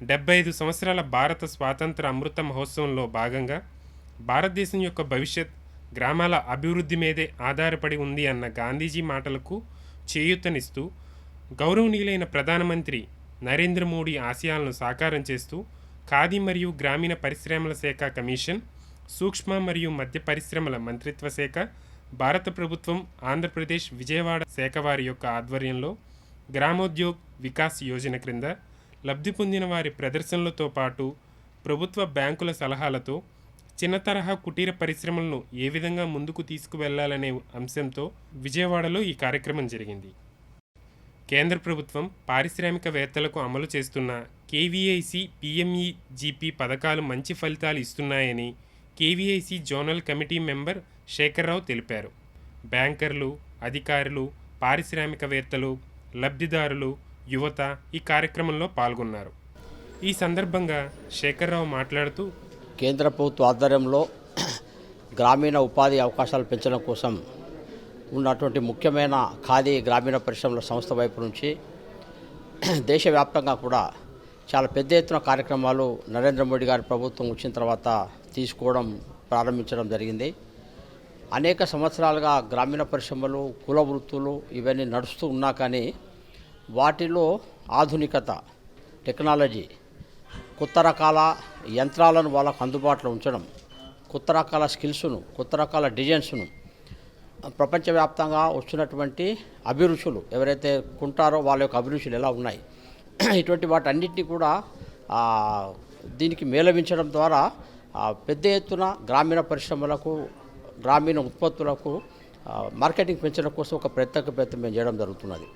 75 సంవత్సరాల భారత స్వాతంత్ర అమృత మహోత్సవంలో భాగంగా భారతదేశం యొక్క భవిష్యత్ గ్రామాల అభివృద్ధి మీదే ఆధారపడి ఉంది అన్న గాంధీజీ మాటలకు చేయూతనిస్తూ గౌరవనీయులైన ప్రధానమంత్రి నరేంద్ర మోడీ ఆశయాలను సాకారం చేస్తూ ఖాదీ మరియు గ్రామీణ పరిశ్రమల శాఖ కమిషన్, సూక్ష్మ మరియు మధ్య పరిశ్రమల మంత్రిత్వ శాఖ, భారత ప్రభుత్వం ఆంధ్రప్రదేశ్ విజయవాడ శాఖ వారి యొక్క ఆధ్వర్యంలో గ్రామోద్యోగ్ వికాస్ యోజన క్రింద లబ్ధి పొందిన వారి ప్రదర్శనలతో పాటు ప్రభుత్వ బ్యాంకుల సలహాలతో చిన్న తరహా కుటీర పరిశ్రమలను ఏ విధంగా ముందుకు తీసుకువెళ్లాలనే అంశంతో విజయవాడలో ఈ కార్యక్రమం జరిగింది. కేంద్ర ప్రభుత్వం పారిశ్రామికవేత్తలకు అమలు చేస్తున్న కేవీఐసి పిఎంఈజీపీ పథకాలు మంచి ఫలితాలు ఇస్తున్నాయని KVIC zonal committee member Sekhar Rao తెలిపారు. బ్యాంకర్లు, అధికారులు, పారిశ్రామికవేత్తలు, లబ్ధిదారులు, యువత ఈ కార్యక్రమంలో పాల్గొన్నారు. ఈ సందర్భంగా శేఖర్రావు మాట్లాడుతూ కేంద్ర ప్రభుత్వ ఆధ్వర్యంలో గ్రామీణ ఉపాధి అవకాశాలు పెంచడం కోసం ఉన్నటువంటి ముఖ్యమైన ఖాదీ గ్రామీణ పరిశ్రమల సంస్థ వైపు నుంచి దేశవ్యాప్తంగా కూడా చాలా పెద్ద ఎత్తున కార్యక్రమాలు నరేంద్ర మోడీ గారి ప్రభుత్వం వచ్చిన తర్వాత తీసుకోవడం ప్రారంభించడం జరిగింది. అనేక సంవత్సరాలుగా గ్రామీణ పరిశ్రమలు, కుల వృత్తులు ఇవన్నీ నడుస్తూ ఉన్నా కానీ వాటిలో ఆధునికత, టెక్నాలజీ, కొత్త రకాల యంత్రాలను వాళ్ళకు అందుబాటులో ఉంచడం, కొత్త రకాల స్కిల్స్ను, కొత్త రకాల డిజైన్స్ను ప్రపంచవ్యాప్తంగా వస్తున్నటువంటి అభిరుచులు ఎవరైతే కొంటారో వాళ్ళ యొక్క అభిరుచులు ఎలా ఉన్నాయి, ఇటువంటి వాటన్నిటినీ కూడా దీనికి మేళవించడం ద్వారా పెద్ద ఎత్తున గ్రామీణ పరిశ్రమలకు, గ్రామీణ ఉత్పత్తులకు మార్కెటింగ్ పెంచడం కోసం ఒక ప్రత్యేక ప్రయత్నం మేము చేయడం జరుగుతున్నది.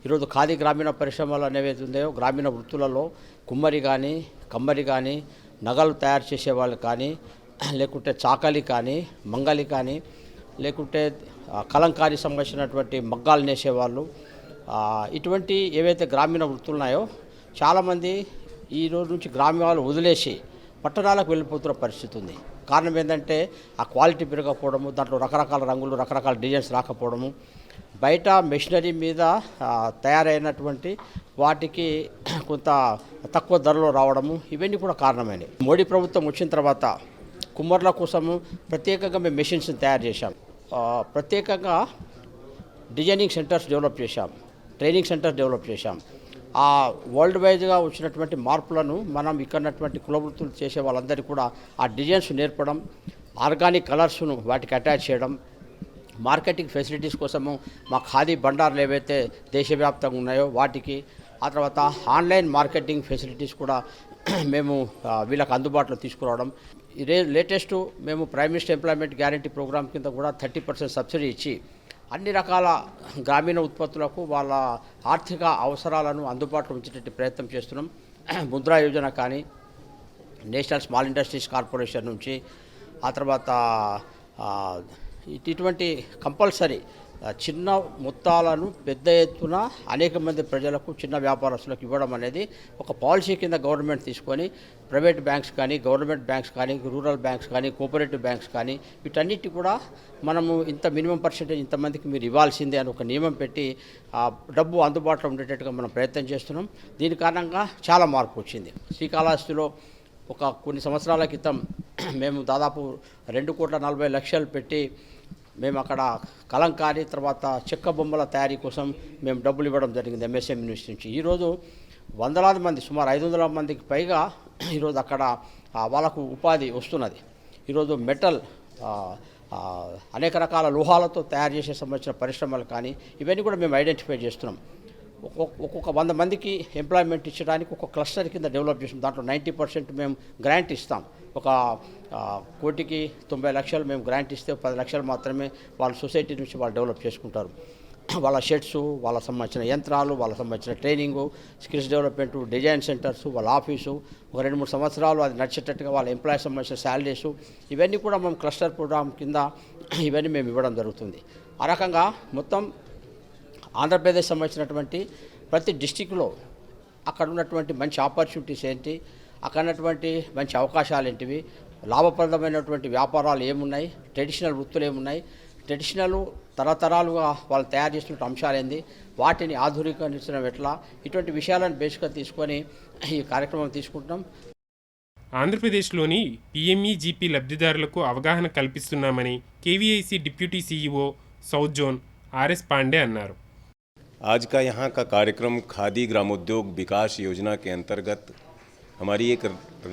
ఈరోజు ఖాదీ గ్రామీణ పరిశ్రమలు అనేవి ఉన్నాయో గ్రామీణ వృత్తులలో కుమ్మరి కానీ, కమ్మరి కానీ, నగలు తయారు చేసే వాళ్ళు కానీ, లేకుంటే చాకలి కానీ, మంగలి కానీ, లేకుంటే కలంకారీ సంబంధించినటువంటి మగ్గాలు నేసేవాళ్ళు, ఇటువంటి ఏవైతే గ్రామీణ వృత్తులు ఉన్నాయో చాలామంది ఈ రోజు నుంచి గ్రామాలు వదిలేసి పట్టణాలకు వెళ్ళిపోతున్న పరిస్థితి ఉంది. కారణం ఏంటంటే ఆ క్వాలిటీ పెరగకపోవడము, దాంట్లో రకరకాల రంగులు, రకరకాల డిజైన్స్ రాకపోవడము, బయట మెషినరీ మీద తయారైనటువంటి వాటికి కొంత తక్కువ ధరలో రావడము, ఇవన్నీ కూడా కారణమైనవి. మోడీ ప్రభుత్వం వచ్చిన తర్వాత కుమ్మర్ల కోసము ప్రత్యేకంగా మేము మెషిన్స్ని తయారు చేశాం, ప్రత్యేకంగా డిజైనింగ్ సెంటర్స్ డెవలప్ చేశాం, ట్రైనింగ్ సెంటర్స్ డెవలప్ చేశాం. ఆ వరల్డ్ వైజ్గా వచ్చినటువంటి మార్పులను మనం ఇక్కడటువంటి కులవృత్తులు చేసే వాళ్ళందరికీ కూడా ఆ డిజైన్స్ నేర్పడం, ఆర్గానిక్ కలర్స్ను వాటికి అటాచ్ చేయడం, మార్కెటింగ్ ఫెసిలిటీస్ కోసము మా ఖాదీ బండార్లు ఏవైతే దేశవ్యాప్తంగా ఉన్నాయో వాటికి, ఆ తర్వాత ఆన్లైన్ మార్కెటింగ్ ఫెసిలిటీస్ కూడా మేము వీళ్ళకి అందుబాటులో తీసుకురావడం. లేటెస్ట్ మేము prime minister employment guarantee programme కింద కూడా 30% సబ్సిడీ ఇచ్చి అన్ని రకాల గ్రామీణ ఉత్పత్తులకు వాళ్ళ ఆర్థిక అవసరాలను అందుబాటులో ఉంచేటట్టు ప్రయత్నం చేస్తున్నాం. ముద్రా యోజన కానీ, నేషనల్ స్మాల్ ఇండస్ట్రీస్ కార్పొరేషన్ నుంచి, ఆ తర్వాత ఇటువంటి కంపల్సరీ చిన్న మొత్తాలను పెద్ద ఎత్తున అనేక మంది ప్రజలకు, చిన్న వ్యాపారస్తులకు ఇవ్వడం అనేది ఒక పాలసీ కింద గవర్నమెంట్ తీసుకొని ప్రైవేట్ బ్యాంక్స్ కానీ, గవర్నమెంట్ బ్యాంక్స్ కానీ, రూరల్ బ్యాంక్స్ కానీ, కోఆపరేటివ్ బ్యాంక్స్ కానీ వీటన్నిటి కూడా మనము ఇంత మినిమం పర్సెంటేజ్ ఇంతమందికి మీరు ఇవ్వాల్సిందే అని ఒక నియమం పెట్టి డబ్బు అందుబాటులో ఉండేటట్టుగా మనం ప్రయత్నం చేస్తున్నాం. దీని కారణంగా చాలా మార్పు వచ్చింది. శ్రీకాళహస్తిలో కొన్ని సంవత్సరాల క్రితం మేము దాదాపు 2,40,00,000 పెట్టి మేము అక్కడ కలంకారీ, తర్వాత చెక్క బొమ్మల తయారీ కోసం మేము డబ్బులు ఇవ్వడం జరిగింది ఎంఎస్ఎం యూనివర్సిటీ నుంచి. ఈరోజు వందలాది మంది, సుమారు 500 మందికి పైగా ఈరోజు అక్కడ వాళ్ళకు ఉపాధి వస్తున్నది. ఈరోజు మెటల్, అనేక రకాల లోహాలతో తయారు చేసే సంబంధించిన పరిశ్రమలు కానీ ఇవన్నీ కూడా మేము ఐడెంటిఫై చేస్తున్నాం. ఒక్కొక్క 100 మందికి ఎంప్లాయ్మెంట్ ఇచ్చడానికి ఒక క్లస్టర్ కింద డెవలప్ చేస్తాం. దాంట్లో 90% మేము గ్రాంట్ ఇస్తాం. 1,90,00,000 మేము గ్రాంట్ ఇస్తే 10 లక్షలు మాత్రమే వాళ్ళ సొసైటీ నుంచి వాళ్ళు డెవలప్ చేసుకుంటారు. వాళ్ళ షెడ్స్, వాళ్ళ సంబంధించిన యంత్రాలు, వాళ్ళ సంబంధించిన training, skills development, design centres, వాళ్ళ ఆఫీసు, ఒక 2-3 సంవత్సరాలు అది నడిచేటట్టుగా వాళ్ళ ఎంప్లాయీస్ సంబంధించిన శాలరీసు, ఇవన్నీ కూడా మేము క్లస్టర్ ప్రోగ్రామ్ కింద ఇవన్నీ మేము ఇవ్వడం జరుగుతుంది. ఆ రకంగా మొత్తం ఆంధ్రప్రదేశ్ సంబంధించినటువంటి ప్రతి డిస్టిక్లో అక్కడ ఉన్నటువంటి మంచి ఆపర్చునిటీస్ ఏంటి, అక్కడ ఉన్నటువంటి మంచి అవకాశాలు ఏంటివి, లాభప్రదమైనటువంటి వ్యాపారాలు ఏమున్నాయి, ట్రెడిషనల్ వృత్తులు ఏమున్నాయి, ట్రెడిషనల్ తరతరాలుగా వాళ్ళు తయారు చేసిన అంశాలు ఏంది, వాటిని ఆధునీకరించడం ఎట్లా, ఇటువంటి విషయాలను బేస్గా తీసుకొని ఈ కార్యక్రమం తీసుకుంటున్నాం. ఆంధ్రప్రదేశ్లోని పీఎంఈజీపీ లబ్ధిదారులకు అవగాహన కల్పిస్తున్నామని KVIC deputy CEO south zone RS Pandey అన్నారు. आज का यहाँ का कार्यक्रम खादी ग्रामोद्योग विकास योजना के अंतर्गत हमारी एक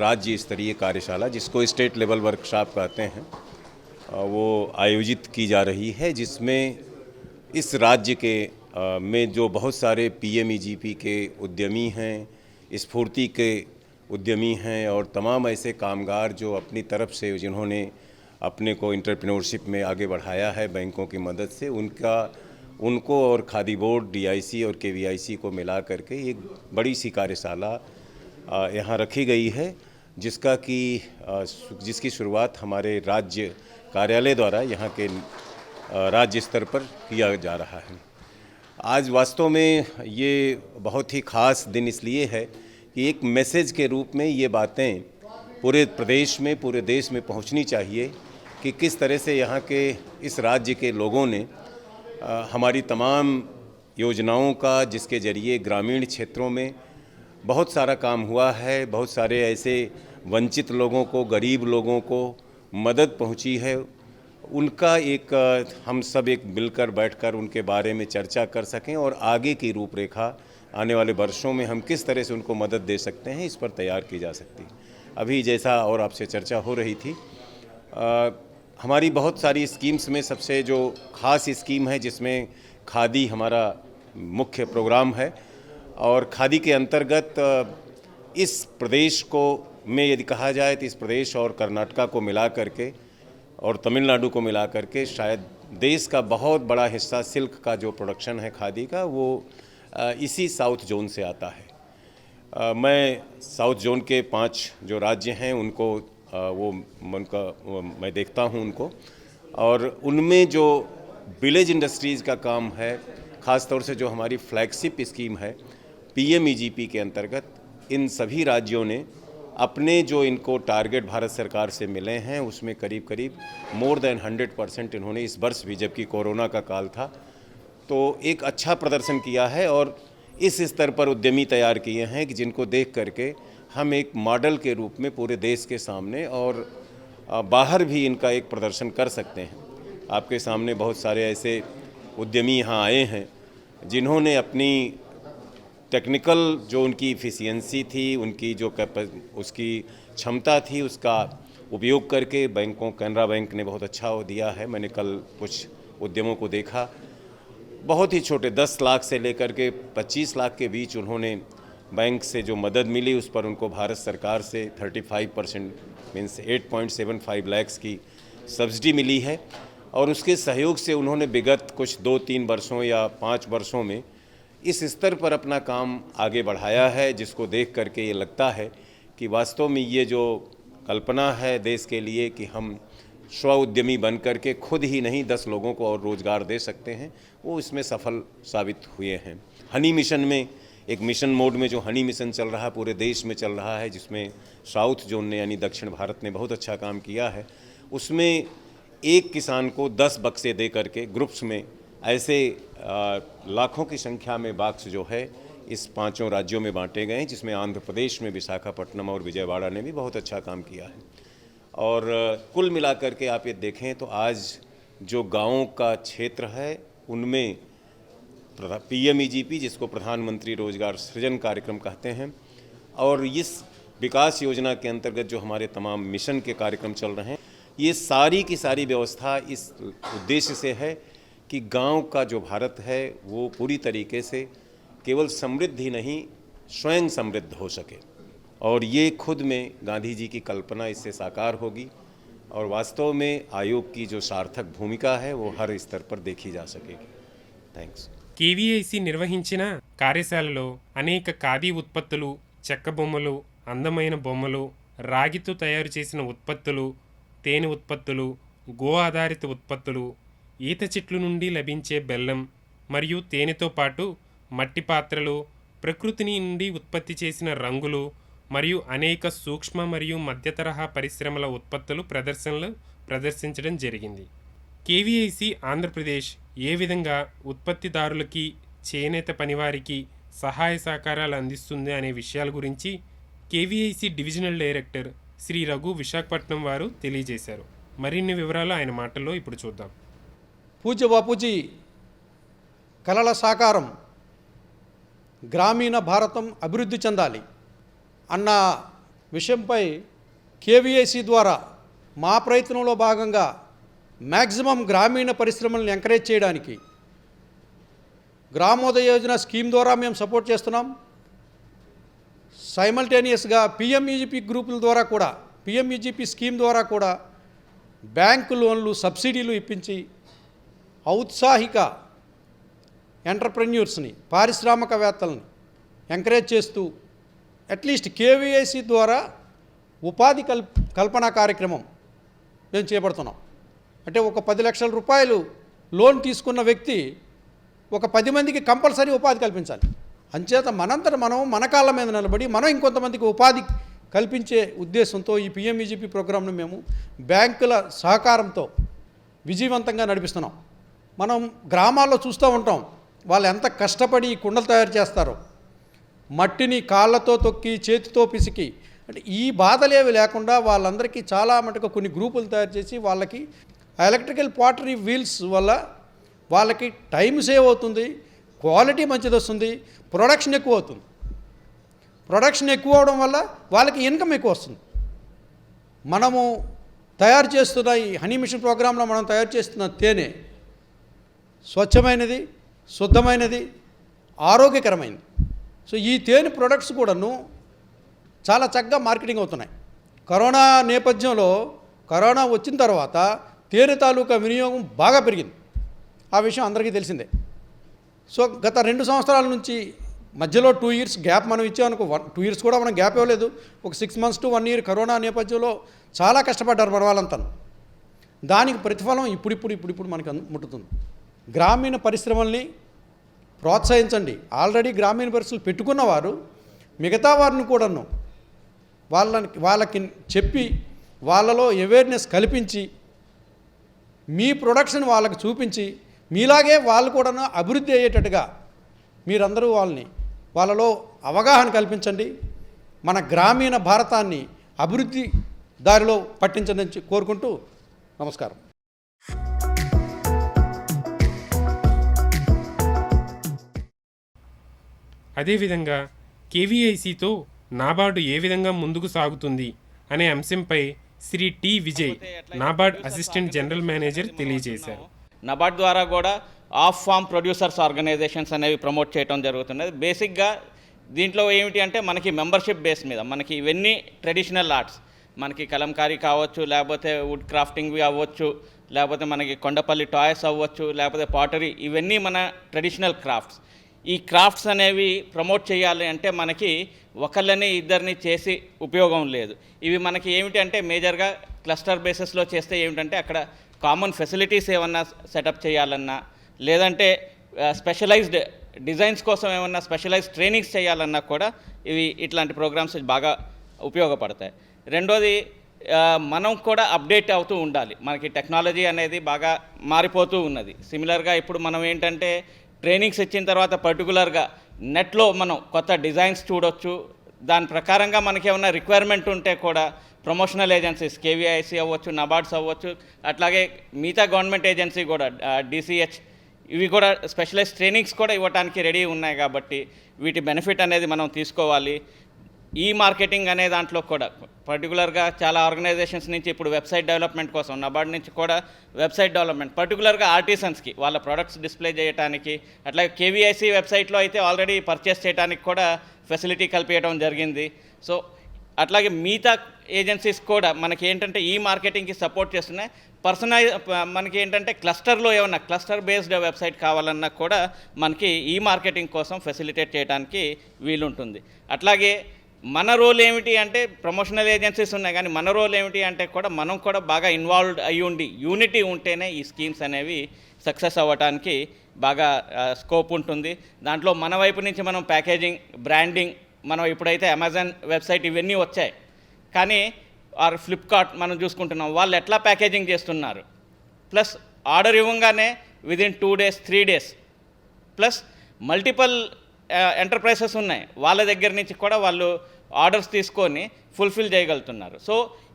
राज्य स्तरीय कार्यशाला, जिसको स्टेट लेवल वर्कशॉप कहते हैं, वो आयोजित की जा रही है, जिसमें इस राज्य के में जो बहुत सारे पीएमईजीपी के उद्यमी हैं, स्फूर्ति के उद्यमी हैं और तमाम ऐसे कामगार जो अपनी तरफ से जिन्होंने अपने को एंटरप्रेन्योरशिप में आगे बढ़ाया है बैंकों की मदद से, उनको और खादी बोर्ड, डीआईसी और केवीआईसी को मिला करके एक बड़ी सी कार्यशाला यहाँ रखी गई है, जिसकी शुरुआत हमारे राज्य कार्यालय द्वारा यहाँ के राज्य स्तर पर किया जा रहा है। आज वास्तव में ये बहुत ही ख़ास दिन इसलिए है कि एक मैसेज के रूप में ये बातें पूरे प्रदेश में, पूरे देश में पहुँचनी चाहिए कि किस तरह से यहाँ के इस राज्य के लोगों ने हमारी तमाम योजनाओं का, जिसके ज़रिए ग्रामीण क्षेत्रों में बहुत सारा काम हुआ है, बहुत सारे ऐसे वंचित लोगों को, गरीब लोगों को मदद पहुंची है, उनका एक हम सब एक मिलकर बैठकर उनके बारे में चर्चा कर सकें और आगे की रूपरेखा आने वाले वर्षों में हम किस तरह से उनको मदद दे सकते हैं, इस पर तैयार की जा सकती है। अभी जैसा और आपसे चर्चा हो रही थी, हमारी बहुत सारी स्कीम्स में सबसे जो ख़ास स्कीम है जिसमें खादी हमारा मुख्य प्रोग्राम है, और खादी के अंतर्गत इस प्रदेश को में यदि कहा जाए तो इस प्रदेश और कर्नाटका को मिला करके और तमिलनाडु को मिला करके शायद देश का बहुत बड़ा हिस्सा सिल्क का जो प्रोडक्शन है खादी का, वो इसी साउथ जोन से आता है। मैं साउथ जोन के 5 जो राज्य हैं उनको मैं देखता हूँ उनको, और उनमें जो विलेज इंडस्ट्रीज़ का काम है, ख़ास तौर से जो हमारी फ्लैगशिप स्कीम है पीएमईजीपी के अंतर्गत, इन सभी राज्यों ने अपने जो इनको टारगेट भारत सरकार से मिले हैं उसमें करीब करीब मोर देन 100% इन्होंने इस वर्ष भी, जबकि कोरोना का काल था, तो एक अच्छा प्रदर्शन किया है और इस स्तर पर उद्यमी तैयार किए हैं कि जिनको देख करके हम एक मॉडल के रूप में पूरे देश के सामने और बाहर भी इनका एक प्रदर्शन कर सकते हैं। आपके सामने बहुत सारे ऐसे उद्यमी यहाँ आए हैं जिन्होंने अपनी टेक्निकल जो उनकी इफ़िशियंसी थी, उनकी जो उसकी क्षमता थी, उसका उपयोग करके बैंकों, कैनरा बैंक ने बहुत अच्छा दिया है। मैंने कल कुछ उद्यमों को देखा, बहुत ही छोटे 10 लाख से लेकर के 25 लाख के बीच उन्होंने बैंक से जो मदद मिली उस पर उनको भारत सरकार से 35% मीन्स 8.75 लाख की सब्सिडी मिली है, और उसके सहयोग से उन्होंने विगत कुछ 2-3 वर्षों या 5 वर्षों में इस स्तर पर अपना काम आगे बढ़ाया है, जिसको देख करके ये लगता है कि वास्तव में ये जो कल्पना है देश के लिए कि हम स्व उद्यमी बन करके खुद ही नहीं 10 लोगों को और रोज़गार दे सकते हैं, वो इसमें सफल साबित हुए हैं। हनी मिशन में, एक मिशन मोड में जो हनी मिशन चल रहा है पूरे देश में चल रहा है, जिसमें साउथ जोन ने यानी दक्षिण भारत ने बहुत अच्छा काम किया है, उसमें एक किसान को 10 बक्से दे करके ग्रुप्स में ऐसे लाखों की संख्या में बॉक्स जो है इस 5 राज्यों में बांटे गए हैं, जिसमें आंध्र प्रदेश में विशाखापट्टनम और विजयवाड़ा ने भी बहुत अच्छा काम किया है। और कुल मिलाकर के आप ये देखें तो आज जो गाँवों का क्षेत्र है उनमें पीएमईजीपी, जिसको प्रधानमंत्री रोजगार सृजन कार्यक्रम कहते हैं, और इस विकास योजना के अंतर्गत जो हमारे तमाम मिशन के कार्यक्रम चल रहे हैं, ये सारी की सारी व्यवस्था इस उद्देश्य से है कि गांव का जो भारत है वो पूरी तरीके से केवल समृद्ध ही नहीं स्वयं समृद्ध हो सके, और ये खुद में गांधी जी की कल्पना इससे साकार होगी, और वास्तव में आयोग की जो सार्थक भूमिका है वो हर स्तर पर देखी जा सकेगी। थैंक्स। కేవీఐసీ నిర్వహించిన కార్యశాలలో అనేక ఖాదీ ఉత్పత్తులు, చెక్క బొమ్మలు, అందమైన బొమ్మలు, రాగితో తయారు చేసిన ఉత్పత్తులు, తేనె ఉత్పత్తులు, గో ఆధారిత ఉత్పత్తులు, ఈత చెట్లు నుండి లభించే బెల్లం మరియు తేనెతో పాటు మట్టి పాత్రలు, ప్రకృతి నుండి ఉత్పత్తి చేసిన రంగులు మరియు అనేక సూక్ష్మ మరియు మధ్య తరహా పరిశ్రమల ఉత్పత్తులు ప్రదర్శించడం జరిగింది. కేవీఐసి ఆంధ్రప్రదేశ్ ఏ విధంగా ఉత్పత్తిదారులకి, చేనేత పనివారికి సహాయ సహకారాలు అందిస్తుంది అనే విషయాల గురించి KVIC divisional director Shri Raghu Visakhapatnam వారు తెలియజేశారు. మరిన్ని వివరాలు ఆయన మాటల్లో ఇప్పుడు చూద్దాం. పూజ్య బాపూజీ కలల సాకారం గ్రామీణ భారతం అభివృద్ధి చెందాలి అన్న విషయంపై కేవీఐసి ద్వారా మా ప్రయత్నంలో భాగంగా మ్యాక్సిమం గ్రామీణ పరిశ్రమలను ఎంకరేజ్ చేయడానికి గ్రామోదయ యోజన స్కీమ్ ద్వారా మేము సపోర్ట్ చేస్తున్నాం. సైమల్టేనియస్గా పిఎంఈజీపీ గ్రూపుల ద్వారా కూడా, పిఎంఈజీపీ స్కీమ్ ద్వారా కూడా బ్యాంకు లోన్లు, సబ్సిడీలు ఇప్పించి ఔత్సాహిక ఎంటర్ప్రెన్యూర్స్ని, పారిశ్రామికవేత్తలని ఎంకరేజ్ చేస్తూ అట్లీస్ట్ కేవీఐసి ద్వారా ఉపాధి కల్పన కార్యక్రమం మేము చేపడుతున్నాం. అంటే ఒక 10 లక్షల రూపాయలు లోన్ తీసుకున్న వ్యక్తి ఒక 10 మందికి కంపల్సరీ ఉపాధి కల్పించాలి. అంచేత మనంతట మనం మన కాళ్ళ మీద నిలబడి మనం ఇంకొంతమందికి ఉపాధి కల్పించే ఉద్దేశంతో ఈ పిఎంఈజీపీ ప్రోగ్రాంను మేము బ్యాంకుల సహకారంతో విజయవంతంగా నడిపిస్తున్నాం. మనం గ్రామాల్లో చూస్తూ ఉంటాం, వాళ్ళు ఎంత కష్టపడి ఈ కుండలు తయారు చేస్తారో, మట్టిని కాళ్ళతో తొక్కి చేతితో పిసికి. అంటే ఈ బాధలేవి లేకుండా వాళ్ళందరికీ చాలా మటుకు కొన్ని గ్రూపులు తయారు చేసి వాళ్ళకి ఎలక్ట్రికల్ పాటరీ వీల్స్ వల్ల వాళ్ళకి టైం సేవ్ అవుతుంది, క్వాలిటీ మంచిది వస్తుంది, ప్రొడక్షన్ ఎక్కువ అవుతుంది. ప్రొడక్షన్ ఎక్కువ అవడం వల్ల వాళ్ళకి ఇన్కమ్ ఎక్కువ వస్తుంది. మనము తయారు చేస్తున్న ఈ హనీ మిషన్ ప్రోగ్రాంలో మనం తయారు చేస్తున్న తేనె స్వచ్ఛమైనది, శుద్ధమైనది, ఆరోగ్యకరమైనది. సో ఈ తేనె ప్రొడక్ట్స్ కూడాను చాలా చక్కగా మార్కెటింగ్ అవుతున్నాయి. కరోనా నేపథ్యంలో, కరోనా వచ్చిన తర్వాత తేనె తాలూకా వినియోగం బాగా పెరిగింది. ఆ విషయం అందరికీ తెలిసిందే. సో గత 2 సంవత్సరాల నుంచి మధ్యలో 2 ఇయర్స్ గ్యాప్ మనం ఇచ్చామనుకో, 2 ఇయర్స్ కూడా మనం గ్యాప్ ఇవ్వలేదు. ఒక 6 months to 1 year కరోనా నేపథ్యంలో చాలా కష్టపడ్డారు మన వాళ్ళంతా. దానికి ప్రతిఫలం ఇప్పుడు మనకు ముట్టుతుంది. గ్రామీణ పరిశ్రమల్ని ప్రోత్సహించండి. ఆల్రెడీ గ్రామీణ పరిశ్రమలు పెట్టుకున్నవారు మిగతా వారిని కూడాను వాళ్ళకి చెప్పి వాళ్ళలో అవేర్నెస్ కల్పించి మీ ప్రొడక్షన్ వాళ్ళకి చూపించి మీలాగే వాళ్ళు కూడాను అభివృద్ధి అయ్యేటట్టుగా మీరందరూ వాళ్ళలో అవగాహన కల్పించండి. మన గ్రామీణ భారతాన్ని అభివృద్ధి దారిలో పట్టించండి కోరుకుంటూ నమస్కారం. అదేవిధంగా కేవీఐసితో నాబార్డు ఏ విధంగా ముందుకు సాగుతుంది అనే అంశంపై Shri T Vijay, NABARD assistant general manager తెలియజేశారు. నాబార్డ్ ద్వారా కూడా ఆఫ్ ఫామ్ ప్రొడ్యూసర్స్ ఆర్గనైజేషన్స్ అనేవి ప్రమోట్ చేయడం జరుగుతున్నది. బేసిక్గా దీంట్లో ఏమిటి అంటే మనకి మెంబర్షిప్ బేస్ మీద మనకి ఇవన్నీ ట్రెడిషనల్ ఆర్ట్స్, మనకి కలంకారీ కావచ్చు, లేకపోతే వుడ్ క్రాఫ్టింగ్వి అవ్వచ్చు, లేకపోతే మనకి కొండపల్లి టాయ్స్ అవ్వచ్చు, లేకపోతే పాటరీ, ఇవన్నీ మన ట్రెడిషనల్ క్రాఫ్ట్స్. ఈ క్రాఫ్ట్స్ అనేవి ప్రమోట్ చేయాలి అంటే మనకి ఒకళ్ళని ఇద్దరిని చేసి ఉపయోగం లేదు. ఇవి మనకి ఏమిటి అంటే మేజర్గా క్లస్టర్ బేసిస్లో చేస్తే ఏమిటంటే అక్కడ కామన్ ఫెసిలిటీస్ ఏమన్నా సెటప్ చేయాలన్నా, లేదంటే స్పెషలైజ్డ్ డిజైన్స్ కోసం ఏమన్నా స్పెషలైజ్డ్ ట్రైనింగ్స్ చేయాలన్నా కూడా ఇట్లాంటి ప్రోగ్రామ్స్ బాగా ఉపయోగపడతాయి. రెండోది, మనం కూడా అప్డేట్ అవుతూ ఉండాలి. మనకి టెక్నాలజీ అనేది బాగా మారిపోతూ ఉన్నది. సిమిలర్గా ఇప్పుడు మనం ఏంటంటే ట్రైనింగ్స్ ఇచ్చిన తర్వాత పర్టికులర్గా నెట్లో మనం కొత్త డిజైన్స్ చూడొచ్చు. దాని ప్రకారంగా మనకి ఏమైనా రిక్వైర్మెంట్ ఉంటే కూడా ప్రమోషనల్ ఏజెన్సీస్, కేవీఐసి అవ్వచ్చు, నబార్డ్స్ అవ్వచ్చు, అట్లాగే మిగతా గవర్నమెంట్ ఏజెన్సీ కూడా డిసిహెచ్, ఇవి కూడా స్పెషలైజ్డ్ ట్రైనింగ్స్ కూడా ఇవ్వడానికి రెడీ ఉన్నాయి. కాబట్టి వీటి బెనిఫిట్ అనేది మనం తీసుకోవాలి. ఈ మార్కెటింగ్ అనే దాంట్లో కూడా పర్టికులర్గా చాలా ఆర్గనైజేషన్స్ నుంచి ఇప్పుడు వెబ్సైట్ డెవలప్మెంట్ కోసం, నబార్డ్ నుంచి కూడా వెబ్సైట్ డెవలప్మెంట్, పర్టికులర్గా ఆర్టిసన్స్కి వాళ్ళ ప్రొడక్ట్స్ డిస్ప్లే చేయడానికి, అట్లాగే కేవీఐసి వెబ్సైట్లో అయితే ఆల్రెడీ పర్చేస్ చేయడానికి కూడా ఫెసిలిటీ కల్పించడం జరిగింది. సో అట్లాగే మిగతా ఏజెన్సీస్ కూడా మనకి ఏంటంటే ఈ మార్కెటింగ్కి సపోర్ట్ చేస్తున్నాయి. మనకి ఏంటంటే క్లస్టర్లో ఏమన్నా క్లస్టర్ బేస్డ్ వెబ్సైట్ కావాలన్నా కూడా మనకి ఈ మార్కెటింగ్ కోసం ఫెసిలిటేట్ చేయడానికి వీలుంటుంది. అట్లాగే మన రోల్ ఏమిటి అంటే ప్రమోషనల్ ఏజెన్సీస్ ఉన్నాయి, కానీ మన రోల్ ఏమిటి అంటే కూడా మనం కూడా బాగా ఇన్వాల్వ్డ్ అయ్యి ఉండి యూనిటీ ఉంటేనే ఈ స్కీమ్స్ అనేవి సక్సెస్ అవ్వడానికి బాగా స్కోప్ ఉంటుంది. దాంట్లో మన వైపు నుంచి మనం ప్యాకేజింగ్, బ్రాండింగ్, మనం ఇప్పుడైతే అమెజాన్ వెబ్సైట్ ఇవన్నీ వచ్చాయి, కానీ ఫ్లిప్కార్ట్ మనం చూసుకుంటున్నాం, వాళ్ళు ఎట్లా ప్యాకేజింగ్ చేస్తున్నారు, ప్లస్ ఆర్డర్ ఇవ్వగానే within 2 days 3 days plus multiple enterprises ఉన్నాయి, వాళ్ళ దగ్గర నుంచి కూడా వాళ్ళు ఆర్డర్స్ తీసుకొని ఫుల్ఫిల్ చేయగలుగుతున్నారు. సో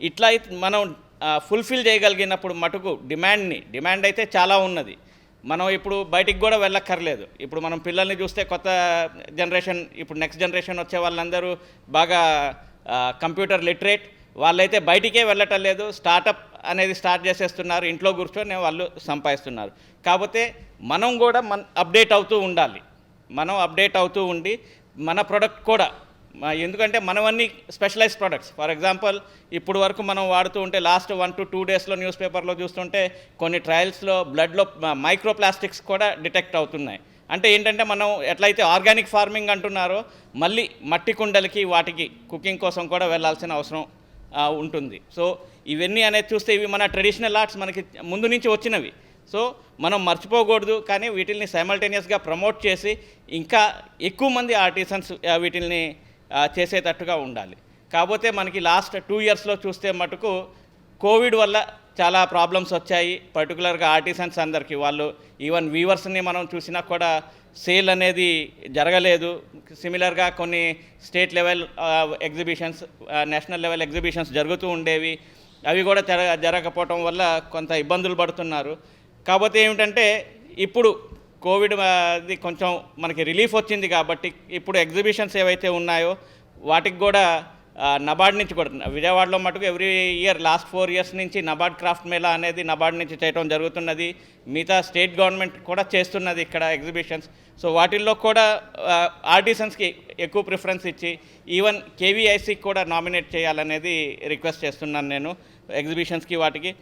ఇట్లా మనం ఫుల్ఫిల్ చేయగలిగినప్పుడు మటుకు డిమాండ్ అయితే చాలా ఉన్నది. మనం ఇప్పుడు బయటికి కూడా వెళ్ళక్కర్లేదు. ఇప్పుడు మనం పిల్లల్ని చూస్తే కొత్త జనరేషన్, ఇప్పుడు నెక్స్ట్ జనరేషన్ వచ్చే వాళ్ళందరూ బాగా కంప్యూటర్ లిటరేట్, వాళ్ళైతే బయటికే వెళ్ళటం లేదు, స్టార్టప్ అనేది స్టార్ట్ చేసేస్తున్నారు, ఇంట్లో కూర్చొని వాళ్ళు సంపాదిస్తున్నారు. కాకపోతే మనం కూడా అప్డేట్ అవుతూ ఉండాలి. మనం అప్డేట్ అవుతూ ఉండి మన ప్రోడక్ట్ కూడా, ఎందుకంటే మనవన్నీ స్పెషలైజ్ ప్రోడక్ట్స్. ఫర్ ఎగ్జాంపుల్ ఇప్పుడు వరకు మనం వాడుతూ ఉంటే లాస్ట్ 1 to 2 daysలో న్యూస్ పేపర్లో చూస్తుంటే కొన్ని ట్రయల్స్లో బ్లడ్లో మైక్రో ప్లాస్టిక్స్ కూడా డిటెక్ట్ అవుతున్నాయి. అంటే ఏంటంటే మనం ఎట్లయితే ఆర్గానిక్ ఫార్మింగ్ అంటున్నారో మళ్ళీ మట్టి కుండలకి వాటికి కుకింగ్ కోసం కూడా వెళ్ళాల్సిన అవసరం ఉంటుంది. సో ఇవన్నీ అనేది చూస్తే ఇవి మన ట్రెడిషనల్ ఆర్ట్స్ మనకి ముందు నుంచి వచ్చినవి. సో మనం మర్చిపోకూడదు, కానీ వీటిల్ని సైమల్టేనియస్గా ప్రమోట్ చేసి ఇంకా ఎక్కువ మంది ఆర్టిసన్స్ వీటిల్ని చేసేటట్టుగా ఉండాలి. కాకపోతే మనకి లాస్ట్ 2 yearsలో చూస్తే మటుకు కోవిడ్ వల్ల చాలా ప్రాబ్లమ్స్ వచ్చాయి, పర్టికులర్గా ఆర్టిసన్స్ అందరికీ. వాళ్ళు ఈవెన్ వీవర్స్ని మనం చూసినా కూడా సేల్ అనేది జరగలేదు. సిమిలర్గా కొన్ని state level exhibitions, national level exhibitions జరుగుతూ ఉండేవి, అవి కూడా జరగకపోవటం వల్ల కొంత ఇబ్బందులు పడుతున్నారు. కాకపోతే ఏమిటంటే ఇప్పుడు కోవిడ్ అది కొంచెం మనకి రిలీఫ్ వచ్చింది కాబట్టి ఇప్పుడు ఎగ్జిబిషన్స్ ఏవైతే ఉన్నాయో వాటికి కూడా నబార్డ్ నుంచి కూడా, విజయవాడలో మటుకు ఎవ్రీ ఇయర్ లాస్ట్ 4 years నుంచి నబార్డ్ క్రాఫ్ట్ మేళా అనేది నబార్డ్ నుంచి చేయడం జరుగుతున్నది. మిగతా స్టేట్ గవర్నమెంట్ కూడా చేస్తున్నది ఇక్కడ ఎగ్జిబిషన్స్. సో వాటిల్లో కూడా ఆర్టిసన్స్కి ఎక్కువ ప్రిఫరెన్స్ ఇచ్చి ఈవెన్ కేవీఐసికి కూడా నామినేట్ చేయాలనేది రిక్వెస్ట్ చేస్తున్నాను నేను ఎగ్జిబిషన్స్కి. వాటికి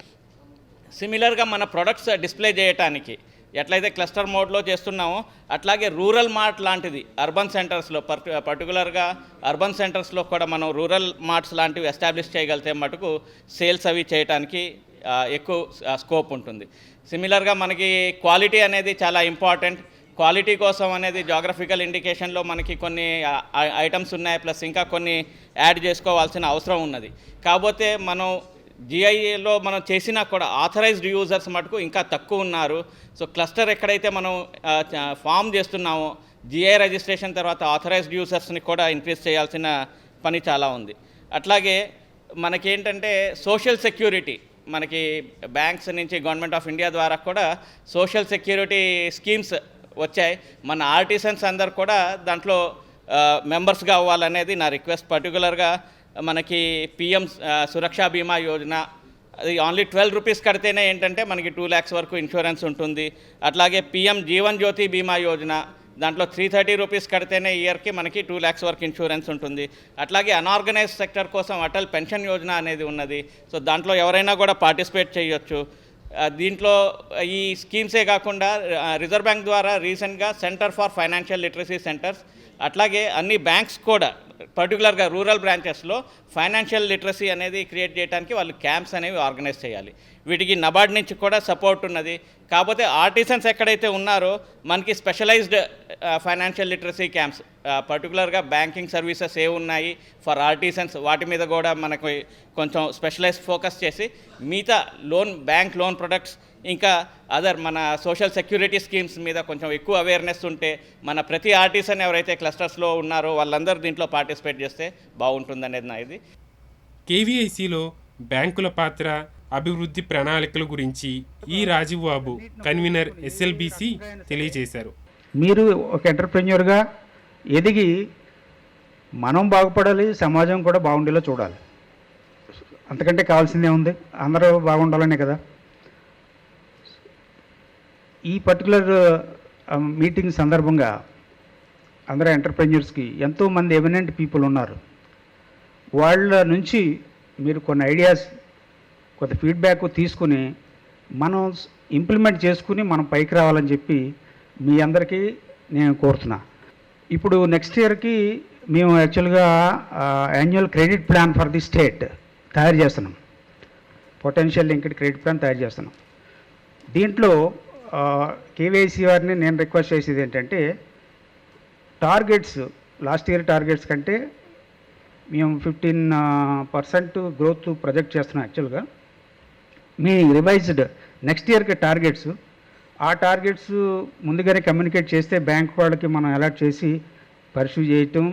సిమిలర్గా మన ప్రొడక్ట్స్ డిస్ప్లే చేయడానికి ఎట్లయితే క్లస్టర్ మోడ్లో చేస్తున్నామో అట్లాగే రూరల్ మార్ట్ లాంటిది అర్బన్ సెంటర్స్లో, పర్టికులర్గా అర్బన్ సెంటర్స్లో కూడా మనం రూరల్ మార్ట్స్ లాంటివి ఎస్టాబ్లిష్ చేయగలిగితే మటుకు సేల్స్ అవి చేయడానికి ఎక్కువ స్కోప్ ఉంటుంది. సిమిలర్గా మనకి క్వాలిటీ అనేది చాలా ఇంపార్టెంట్. క్వాలిటీ కోసం అనేది జాగ్రఫికల్ ఇండికేషన్లో మనకి కొన్ని ఐటమ్స్ ఉన్నాయి, ప్లస్ ఇంకా కొన్ని యాడ్ చేసుకోవాల్సిన అవసరం ఉన్నది. కాకపోతే మనం జిఐలో మనం చేసినా కూడా ఆథరైజ్డ్ యూజర్స్ మటుకు ఇంకా తక్కువ ఉన్నారు. సో క్లస్టర్ ఎక్కడైతే మనం ఫామ్ చేస్తున్నామో జిఐ రిజిస్ట్రేషన్ తర్వాత ఆథరైజ్డ్ యూజర్స్ని కూడా ఇంక్రీజ్ చేయాల్సిన పని చాలా ఉంది. అట్లాగే మనకేంటంటే సోషల్ సెక్యూరిటీ, మనకి బ్యాంక్స్ నుంచి గవర్నమెంట్ ఆఫ్ ఇండియా ద్వారా కూడా సోషల్ సెక్యూరిటీ స్కీమ్స్ వచ్చాయి. మన ఆర్టిసన్స్ అందరు కూడా దాంట్లో మెంబర్స్గా అవ్వాలనేది నా రిక్వెస్ట్. పర్టికులర్గా మనకి పిఎం సురక్షా బీమా యోజన, అది ఓన్లీ 12 rupees కడితేనే ఏంటంటే మనకి 2 lakhs వరకు ఇన్సూరెన్స్ ఉంటుంది. అట్లాగే పిఎం జీవన్ జ్యోతి బీమా యోజన, దాంట్లో 330 rupees కడితేనే ఇయర్కి మనకి 2 lakhs వరకు ఇన్సూరెన్స్ ఉంటుంది. అట్లాగే అన్ఆర్గనైజ్డ్ సెక్టర్ కోసం అటల్ పెన్షన్ యోజన అనేది ఉన్నది. సో దాంట్లో ఎవరైనా కూడా పార్టిసిపేట్ చేయొచ్చు. దీంట్లో ఈ స్కీమ్సే కాకుండా రిజర్వ్ బ్యాంక్ ద్వారా రీసెంట్గా centre for financial literacy centres, అట్లాగే అన్ని బ్యాంక్స్ కూడా పర్టికులర్గా రూరల్ బ్రాంచెస్లో ఫైనాన్షియల్ లిటరసీ అనేది క్రియేట్ చేయడానికి వాళ్ళు క్యాంప్స్ అనేవి ఆర్గనైజ్ చేయాలి. వీటికి నబార్డ్ నుంచి కూడా సపోర్ట్ ఉన్నది. కాకపోతే ఆర్టిసన్స్ ఎక్కడైతే ఉన్నారో మనకి స్పెషలైజ్డ్ ఫైనాన్షియల్ లిటరసీ క్యాంప్స్, పర్టికులర్గా బ్యాంకింగ్ సర్వీసెస్ ఏ ఉన్నాయి ఫర్ ఆర్టిసన్స్, వాటి మీద కూడా మనకు కొంచెం స్పెషలైజ్ ఫోకస్ చేసి మిగతా బ్యాంక్ లోన్ ప్రొడక్ట్స్ ఇంకా అదర్ మన సోషల్ సెక్యూరిటీ స్కీమ్స్ మీద కొంచెం ఎక్కువ అవేర్నెస్ ఉంటే మన ప్రతి ఆర్టిసన్ ఎవరైతే క్లస్టర్స్లో ఉన్నారో వాళ్ళందరూ దీంట్లో పార్టిసిపేట్ చేస్తే బాగుంటుందనేది నా ఇది. కేవీఐసిలో బ్యాంకుల పాత్ర, అభివృద్ధి ప్రణాళికల గురించి ఈ రాజీవ్ బాబు కన్వీనర్ ఎస్ఎల్బిసి తెలియజేశారు. మీరు ఒక ఎంటర్ప్రెన్యూర్గా ఎదిగి మనం బాగుపడాలి, సమాజం కూడా బాగుండేలా చూడాలి. అంతకంటే కావాల్సిందే ఉంది, అందరూ బాగుండాలనే కదా. ఈ పర్టికులర్ మీటింగ్ సందర్భంగా అందరూ ఎంటర్ప్రెన్యూర్స్కి ఎంతోమంది ఎమినెంట్ పీపుల్ ఉన్నారు. వాళ్ళ నుంచి మీరు కొన్ని ఐడియాస్, కొంత ఫీడ్బ్యాక్ తీసుకుని మనం ఇంప్లిమెంట్ చేసుకుని మనం పైకి రావాలని చెప్పి మీ అందరికీ నేను కోరుతున్నా. ఇప్పుడు నెక్స్ట్ ఇయర్కి మేము యాక్చువల్గా annual credit plan for the state తయారు చేస్తున్నాం. పొటెన్షియల్ లింక్డ్ క్రెడిట్ ప్లాన్ తయారు చేస్తున్నాం. దీంట్లో కేవీఐసి వారిని నేను రిక్వెస్ట్ చేసేది ఏంటంటే, టార్గెట్స్ లాస్ట్ ఇయర్ టార్గెట్స్ కంటే మేము 15% గ్రోత్ ప్రొజెక్ట్ చేస్తున్నాం. యాక్చువల్గా మీ రివైజ్డ్ నెక్స్ట్ ఇయర్కి టార్గెట్స్, ఆ టార్గెట్స్ ముందుగానే కమ్యూనికేట్ చేస్తే బ్యాంక్ వాళ్ళకి మనం అలాట్ చేసి పర్సూ చేయటం,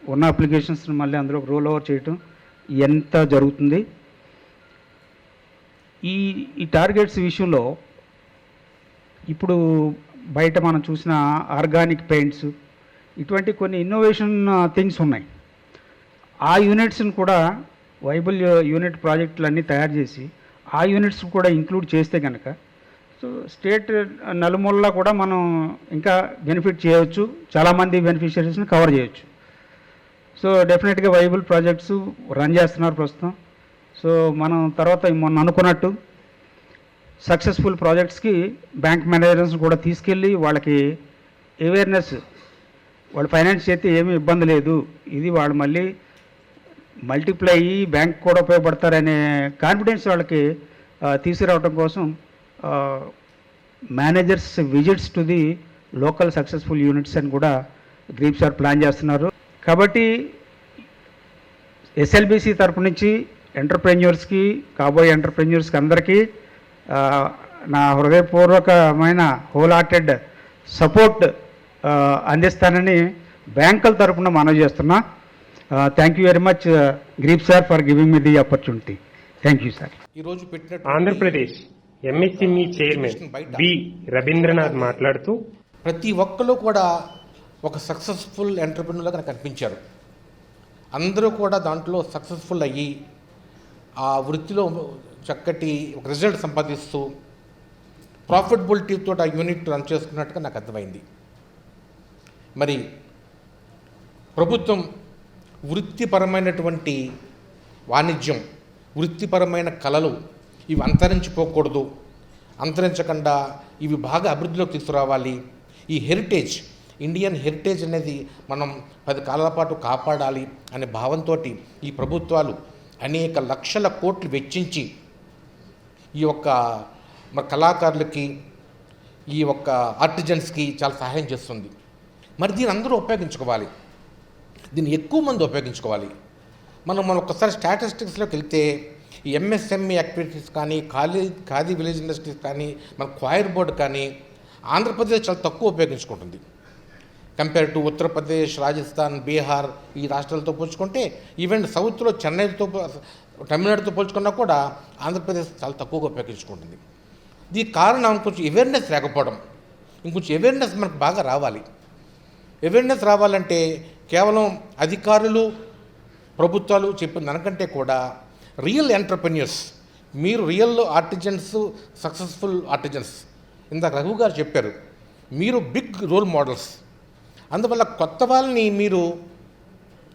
ఉన్న అప్లికేషన్స్ని మళ్ళీ అందులో రోల్ ఓవర్ చేయటం ఎంత జరుగుతుంది. ఈ టార్గెట్స్ విషయంలో ఇప్పుడు బయట మనం చూసిన ఆర్గానిక్ పెయింట్స్, ఇటువంటి కొన్ని ఇన్నోవేషన్ థింగ్స్ ఉన్నాయి. ఆ యూనిట్స్ని కూడా వైబుల్ యూనిట్ ప్రాజెక్టులు అన్నీ తయారు చేసి ఆ యూనిట్స్ కూడా ఇంక్లూడ్ చేస్తే కనుక సో స్టేట్ నలుమూలలా కూడా మనం ఇంకా బెనిఫిట్ చేయవచ్చు, చాలామంది బెనిఫిషియరీస్ని కవర్ చేయొచ్చు. సో డెఫినెట్గా వైబుల్ ప్రాజెక్ట్స్ రన్ చేస్తున్నారు ప్రస్తుతం. సో మనం తర్వాత మొన్న అనుకున్నట్టు సక్సెస్ఫుల్ ప్రాజెక్ట్స్కి బ్యాంక్ మేనేజర్స్ కూడా తీసుకెళ్ళి వాళ్ళకి అవేర్నెస్, వాళ్ళు ఫైనాన్స్ చేస్తే ఏమీ ఇబ్బంది లేదు, ఇది వాళ్ళు మళ్ళీ మల్టిప్లై అయ్యి బ్యాంక్ కూడా ఉపయోగపడతారనే కాన్ఫిడెన్స్ వాళ్ళకి తీసుకురావడం కోసం managers visits to the local successful units అని కూడా గ్రీప్ సార్ ప్లాన్ చేస్తున్నారు. కాబట్టి ఎస్ఎల్బిసి తరపు నుంచి ఎంటర్ప్రెన్యూర్స్కి, కాబోయే ఎంటర్ప్రెన్యూర్స్కి అందరికీ నా హృదయపూర్వకమైన హోల్ హార్టెడ్ సపోర్ట్ అందిస్తానని బ్యాంకుల తరపున మనవి చేస్తున్నా. Thank you very much గ్రీప్ sir for giving me the opportunity. Thank you sir. ఈరోజు పెట్టిన Andhra Pradesh MSME chairman B Rabindranath మాట్లాడుతూ, ప్రతి ఒక్కరు కూడా ఒక సక్సెస్ఫుల్ ఎంటర్ప్రెన్యూర్గా నాకు కనిపించారు. అందరూ కూడా దాంట్లో సక్సెస్ఫుల్ అయ్యి ఆ వృత్తిలో చక్కటి ఒక రిజల్ట్ సంపాదిస్తూ ప్రాఫిటబిలిటీతో ఆ యూనిట్ రన్ చేసుకున్నట్టుగా నాకు అర్థమైంది. మరి ప్రభుత్వం వృత్తిపరమైనటువంటి వాణిజ్యం, వృత్తిపరమైన కళలు ఇవి అంతరించిపోకూడదు, అంతరించకుండా ఇవి బాగా అభివృద్ధిలోకి తీసుకురావాలి. ఈ హెరిటేజ్, ఇండియన్ హెరిటేజ్ అనేది మనం 10 కాలాల పాటు కాపాడాలి అనే భావంతో ఈ ప్రభుత్వాలు అనేక లక్షల కోట్లు వెచ్చించి ఈ యొక్క మరి కళాకారులకి, ఈ యొక్క ఆర్టిజన్స్కి చాలా సహాయం చేస్తుంది. మరి దీన్ని అందరూ ఉపయోగించుకోవాలి, దీన్ని ఎక్కువ మంది ఉపయోగించుకోవాలి. మనం ఒక్కసారి స్టాటిస్టిక్స్లోకి వెళ్తే ఈ ఎంఎస్ఎంఈ యాక్టివిటీస్ కానీ, ఖాదీ విలేజ్ ఇండస్ట్రీస్ కానీ, మన క్వైర్ బోర్డు కానీ ఆంధ్రప్రదేశ్ చాలా తక్కువ ఉపయోగించుకుంటుంది కంపేర్ టు ఉత్తరప్రదేశ్, రాజస్థాన్, బీహార్ ఈ రాష్ట్రాలతో పోల్చుకుంటే. ఈవెన్ సౌత్లో చెన్నైతో, తమిళనాడుతో పోల్చుకున్నా కూడా ఆంధ్రప్రదేశ్ చాలా తక్కువగా ఉపయోగించుకుంటుంది. దీనికి కారణం కొంచెం అవేర్నెస్ లేకపోవడం. ఇంకొంచెం అవేర్నెస్ మనకు బాగా రావాలి. అవేర్నెస్ రావాలంటే కేవలం అధికారులు, ప్రభుత్వాలు చెప్పిన దానికంటే కూడా రియల్ ఎంటర్ప్రెన్యూర్స్, మీరు రియల్ ఆర్టిజన్స్, సక్సెస్ఫుల్ ఆర్టిజన్స్, ఇందాక రఘు గారు చెప్పారు, మీరు బిగ్ రోల్ మోడల్స్. అందువల్ల కొత్త వాళ్ళని మీరు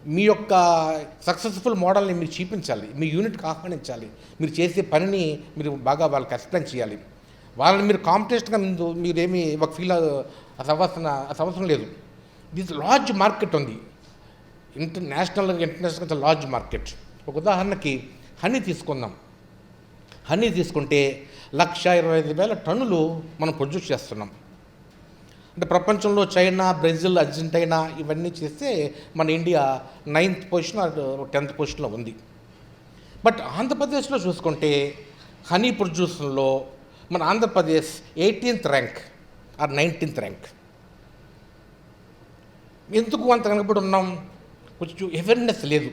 మీ యొక్క సక్సెస్ఫుల్ మోడల్ని మీరు చూపించాలి, మీ యూనిట్కి ఆహ్వానించాలి, మీరు చేసే పనిని మీరు బాగా వాళ్ళకి ఎక్స్ప్లెయిన్ చేయాలి. వాళ్ళని మీరు కాంపిటీషన్గా మీరేమీ ఒక ఫీల్ అవసరం లేదు. దిస్ లార్జ్ మార్కెట్ ఉంది, ఇంటర్నేషనల్ లార్జ్ మార్కెట్. ఒక ఉదాహరణకి హనీ తీసుకుందాం. హనీ తీసుకుంటే 1,25,000 టన్నులు మనం ప్రొడ్యూస్ చేస్తున్నాం. అంటే ప్రపంచంలో చైనా, బ్రెజిల్, అర్జెంటీనా ఇవన్నీ చేస్తే మన ఇండియా 9th పొజిషన్, 10th పొజిషన్లో ఉంది. బట్ ఆంధ్రప్రదేశ్లో చూసుకుంటే హనీ ప్రొడ్యూషన్లో మన Andhra Pradesh 18th rank are 19th rank. ఎందుకు అంత కనబడి ఉన్నాం? కొంచెం అవేర్నెస్ లేదు.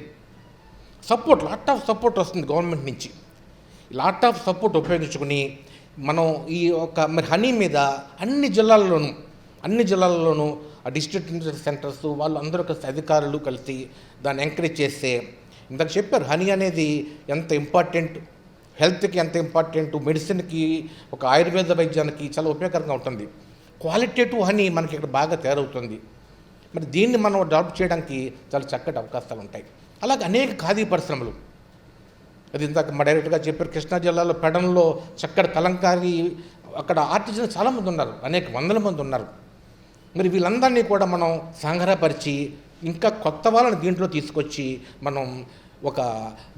సపోర్ట్, లాట్ ఆఫ్ సపోర్ట్ వస్తుంది గవర్నమెంట్ నుంచి. లాట్ ఆఫ్ సపోర్ట్ ఉపయోగించుకుని మనం ఈ ఒక మరి హనీ మీద అన్ని జిల్లాల్లోనూ ఆ డిస్ట్రిక్ట్ ఇండస్ట్రీ సెంటర్స్ వాళ్ళు అందరూ కలిసి, అధికారులు కలిసి దాన్ని ఎంకరేజ్ చేస్తే, ఇందాక చెప్పారు హనీ అనేది ఎంత ఇంపార్టెంట్, హెల్త్కి ఎంత ఇంపార్టెంట్, మెడిసిన్కి, ఒక ఆయుర్వేద వైద్యానికి చాలా ఉపయోగకరంగా ఉంటుంది. క్వాలిటేటివ్ హనీ మనకి ఇక్కడ బాగా తయారవుతుంది. మరి దీన్ని మనం డెవలప్ చేయడానికి చాలా చక్కటి అవకాశాలు ఉంటాయి. అలాగే అనేక ఖాదీ పరిశ్రమలు, అది ఇందాక మా డైరెక్ట్గా చెప్పారు, కృష్ణా జిల్లాలో పెడంలో చక్కటి కలంకారీ, అక్కడ ఆర్టిజన్ చాలామంది ఉన్నారు, అనేక వందల మంది ఉన్నారు. మరి వీళ్ళందరినీ కూడా మనం సంగ్రహపరిచి ఇంకా కొత్త వాళ్ళని దీంట్లో తీసుకొచ్చి మనం ఒక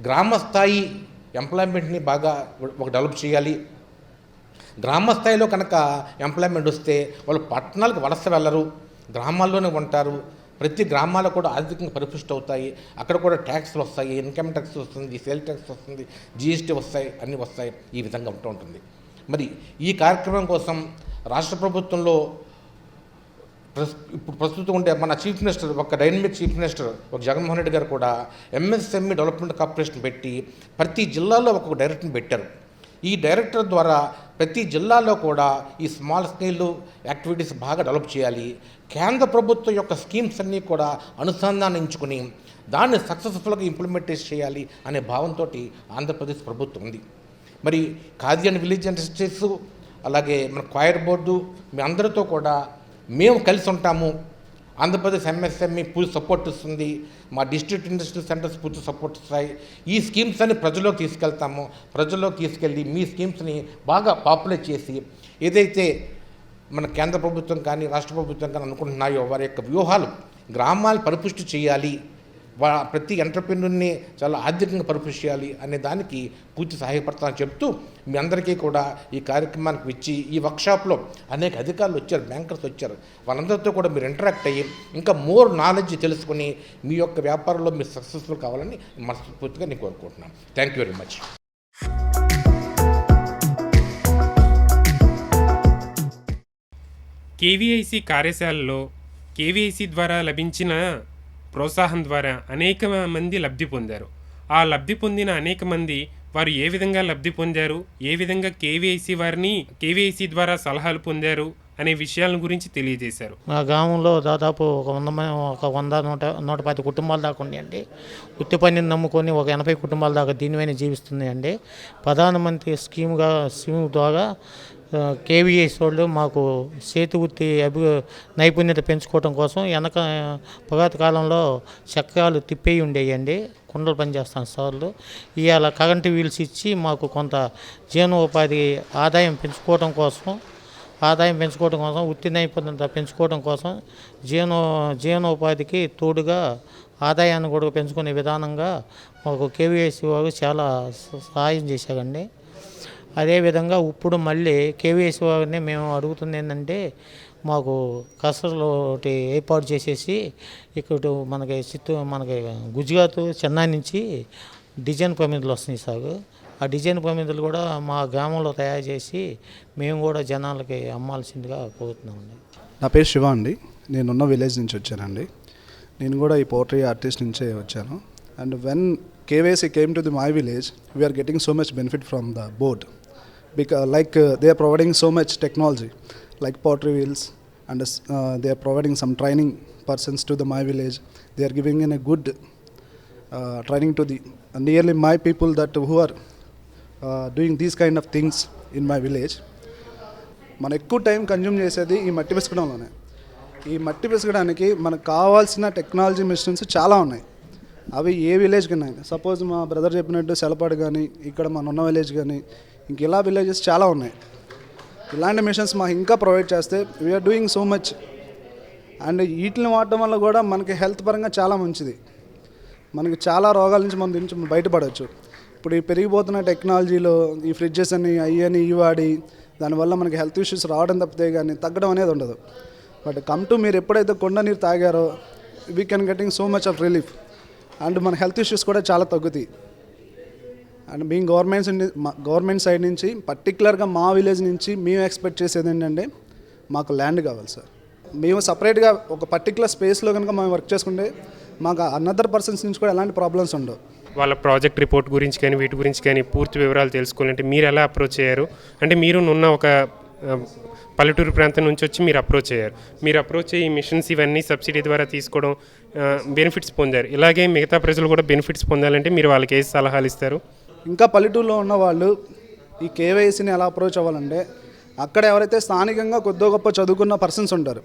గ్రామ స్థాయి ఎంప్లాయ్మెంట్ని బాగా ఒక డెవలప్ చేయాలి. గ్రామ స్థాయిలో కనుక ఎంప్లాయ్మెంట్ వస్తే వాళ్ళు పట్టణాలకు వలస వెళ్ళరు, గ్రామాల్లోనే ఉంటారు, ప్రతి గ్రామాలు కూడా ఆర్థికంగా పరిపుష్టి అవుతాయి. అక్కడ కూడా ట్యాక్స్లు వస్తాయి, ఇన్కమ్ ట్యాక్స్ వస్తుంది, సేల్ ట్యాక్స్ వస్తుంది, జిఎస్టీ వస్తాయి, అన్నీ వస్తాయి. ఈ విధంగా ఉంటూ ఉంటుంది. మరి ఈ కార్యక్రమం కోసం రాష్ట్ర ప్రభుత్వంలో ఇప్పుడు ప్రస్తుతం ఉండే మన చీఫ్ మినిస్టర్, ఒక డైనమిక్ చీఫ్ మినిస్టర్ ఒక జగన్మోహన్ రెడ్డి గారు కూడా ఎంఎస్ఎంఈ డెవలప్మెంట్ కార్పొరేషన్ పెట్టి ప్రతి జిల్లాలో ఒక్కొక్క డైరెక్టర్ని పెట్టారు. ఈ డైరెక్టర్ ద్వారా ప్రతి జిల్లాలో కూడా ఈ స్మాల్ స్కేల్ యాక్టివిటీస్ బాగా డెవలప్ చేయాలి. కేంద్ర ప్రభుత్వం యొక్క స్కీమ్స్ అన్నీ కూడా అనుసంధానించుకుని దాన్ని సక్సెస్ఫుల్గా ఇంప్లిమెంటేషన్ చేయాలి అనే భావంతో ఆంధ్రప్రదేశ్ ప్రభుత్వం ఉంది. మరి ఖాదీ అండ్ విలేజ్ ఇండస్ట్రీస్, అలాగే మన క్వైర్ బోర్డు, మీ అందరితో కూడా మేము కలిసి ఉంటాము. ఆంధ్రప్రదేశ్ ఎంఎస్ఎంఈ పూర్తి సపోర్ట్ ఇస్తుంది, మా డిస్ట్రిక్ట్ ఇండస్ట్రియల్ సెంటర్స్ పూర్తి సపోర్ట్ ఇస్తాయి. ఈ స్కీమ్స్ అన్ని ప్రజల్లోకి తీసుకెళ్తాము. ప్రజల్లోకి తీసుకెళ్ళి మీ స్కీమ్స్ని బాగా పాపులేట్ చేసి ఏదైతే మన కేంద్ర ప్రభుత్వం కానీ రాష్ట్ర ప్రభుత్వం కానీ అనుకుంటున్నాయో వారి యొక్క వ్యూహాలు గ్రామాలు పరిపుష్టి చేయాలి, ప్రతి ఎంటర్ప్రెన్యూర్ని చాలా ఆర్థికంగా పరిపుష్టి చేయాలి అనే దానికి పూర్తి సహాయపడతామని చెప్తూ మీ అందరికీ కూడా ఈ కార్యక్రమానికి వచ్చి ఈ వర్క్షాప్లో అనేక అధికారులు వచ్చారు, బ్యాంకర్స్ వచ్చారు. వాళ్ళందరితో కూడా మీరు ఇంటరాక్ట్ అయ్యి ఇంకా మోర్ నాలెడ్జ్ తెలుసుకుని మీ యొక్క వ్యాపారంలో మీరు సక్సెస్ఫుల్ కావాలని మనస్ఫూర్తిగా నేను కోరుకుంటున్నాను. Thank you very much. KVIC కార్యశాలలో కేవీఐసి ద్వారా లభించిన ప్రోత్సాహం ద్వారా అనేక మంది లబ్ధి పొందారు. ఆ లబ్ధి పొందిన అనేక మంది వారు ఏ విధంగా లబ్ధి పొందారు, ఏ విధంగా కేవీఐసి ద్వారా సలహాలు పొందారు అనే విషయాల గురించి తెలియజేశారు. మా గ్రామంలో దాదాపు ఒక 100-110 కుటుంబాలు దాకా ఉన్నాయండి. వృత్తి పనిని నమ్ముకొని ఒక 80 కుటుంబాల దాకా దీనిపైన జీవిస్తున్నాయండి. ప్రధానమంత్రి స్కీమ్ ద్వారా కేవీఎస్ వాళ్ళు మాకు చేతి వృత్తి నైపుణ్యత పెంచుకోవడం కోసం పురాత కాలంలో చక్రాలు తిప్పేయి ఉండేయండి, కుండలు పనిచేస్తాను సార్లు. ఇవాళ కరెంటు వీల్స్ ఇచ్చి మాకు కొంత జీవనోపాధి ఆదాయం పెంచుకోవడం కోసం వృత్తి నైపుణ్యత పెంచుకోవడం కోసం జీవనోపాధికి తోడుగా ఆదాయాన్ని కూడా పెంచుకునే విధానంగా మాకు కేవీఎస్ వారు చాలా సహాయం చేశారండి. అదేవిధంగా ఇప్పుడు మళ్ళీ కేవీఎస్ వారిని మేము అడుగుతుంది ఏంటంటే మాకు కసరలు ఏర్పాటు చేసేసి ఇక్కడ మనకి గుజరాత్, చెన్నై నుంచి డిజైన్ ప్రమిదలు వస్తున్నాయి సార్. ఆ డిజైన్ ప్రమిదలు కూడా మా గ్రామంలో తయారు చేసి మేము కూడా జనాలకి అమ్మాల్సిందిగా కోరుతున్నామండి. నా పేరు శివ అండి. నేనున్న విలేజ్ నుంచి వచ్చానండి. నేను కూడా ఈ పోట్రీ ఆర్టిస్ట్ నుంచే వచ్చాను. And when KVC came to my village, we are getting so much benefit from the board. Because they are providing so much technology like pottery wheels, and they are providing some training persons to my village. They are giving in a good training to the nearly my people that who are doing these kind of things in my village. మనం ఎక్కువ time consume చేసేది ఈ మట్టి పిసకడంలోనే. ఈ మట్టి పిసకడానికి మనకు కావాల్సిన technology machines చాలా ఉన్నాయి. అవి ఏ విలేజ్ కన్నా, సపోజ్ మా బ్రదర్ చెప్పినట్టు సెలపాడు కానీ, ఇక్కడ మన ఉన్న విలేజ్ కానీ, ఇంక ఇలా విలేజెస్ చాలా ఉన్నాయి. ఇలాంటి మిషన్స్ మాకు ఇంకా ప్రొవైడ్ చేస్తే we are doing so much. And వీటిని వాడటం వల్ల కూడా మనకి హెల్త్ పరంగా చాలా మంచిది. మనకి చాలా రోగాల నుంచి మనం దీని బయటపడవచ్చు. ఇప్పుడు ఈ పెరిగిపోతున్న టెక్నాలజీలో ఈ ఫ్రిడ్జెస్ అని అవి వాడి దానివల్ల మనకి హెల్త్ ఇష్యూస్ రావడం తప్పితే కానీ తగ్గడం అనేది ఉండదు. బట్ కమ్ టు మీరు ఎప్పుడైతే కొండ నీరు తాగారో we can getting so much of relief. And మన హెల్త్ ఇష్యూస్ కూడా చాలా తగ్గుతాయి. అండ్ బీయింగ్ గవర్నమెంట్ సైడ్ నుంచి పర్టికులర్గా మా విలేజ్ నుంచి మేము ఎక్స్పెక్ట్ చేసేది ఏంటంటే మాకు ల్యాండ్ కావాలి సార్. మేము సపరేట్గా ఒక పర్టికులర్ స్పేస్లో కనుక మేము వర్క్ చేసుకుంటే మాకు అనదర్ పర్సన్స్ నుంచి కూడా ఎలాంటి ప్రాబ్లమ్స్ ఉండవు. వాళ్ళ ప్రాజెక్ట్ రిపోర్ట్ గురించి కానీ వీటి గురించి కానీ పూర్తి వివరాలు తెలుసుకోవాలంటే మీరు ఎలా అప్రోచ్ అయ్యారు? అంటే మీరు ఉన్న ఒక పల్లెటూరు ప్రాంతం నుంచి వచ్చి మీరు అప్రోచ్ అయ్యారు. మీరు అప్రోచ్ అయ్యి మిషన్స్ ఇవన్నీ సబ్సిడీ ద్వారా తీసుకోవడం బెనిఫిట్స్ పొందారు. ఇలాగే మిగతా ప్రజలు కూడా బెనిఫిట్స్ పొందాలంటే మీరు వాళ్ళకి ఏ సలహాలు ఇస్తారు? ఇంకా పల్లెటూరులో ఉన్న వాళ్ళు ఈ కేవైసీని ఎలా అప్రోచ్ అవ్వాలంటే అక్కడ ఎవరైతే స్థానికంగా కొద్దో గొప్ప చదువుకున్న పర్సన్స్ ఉంటారు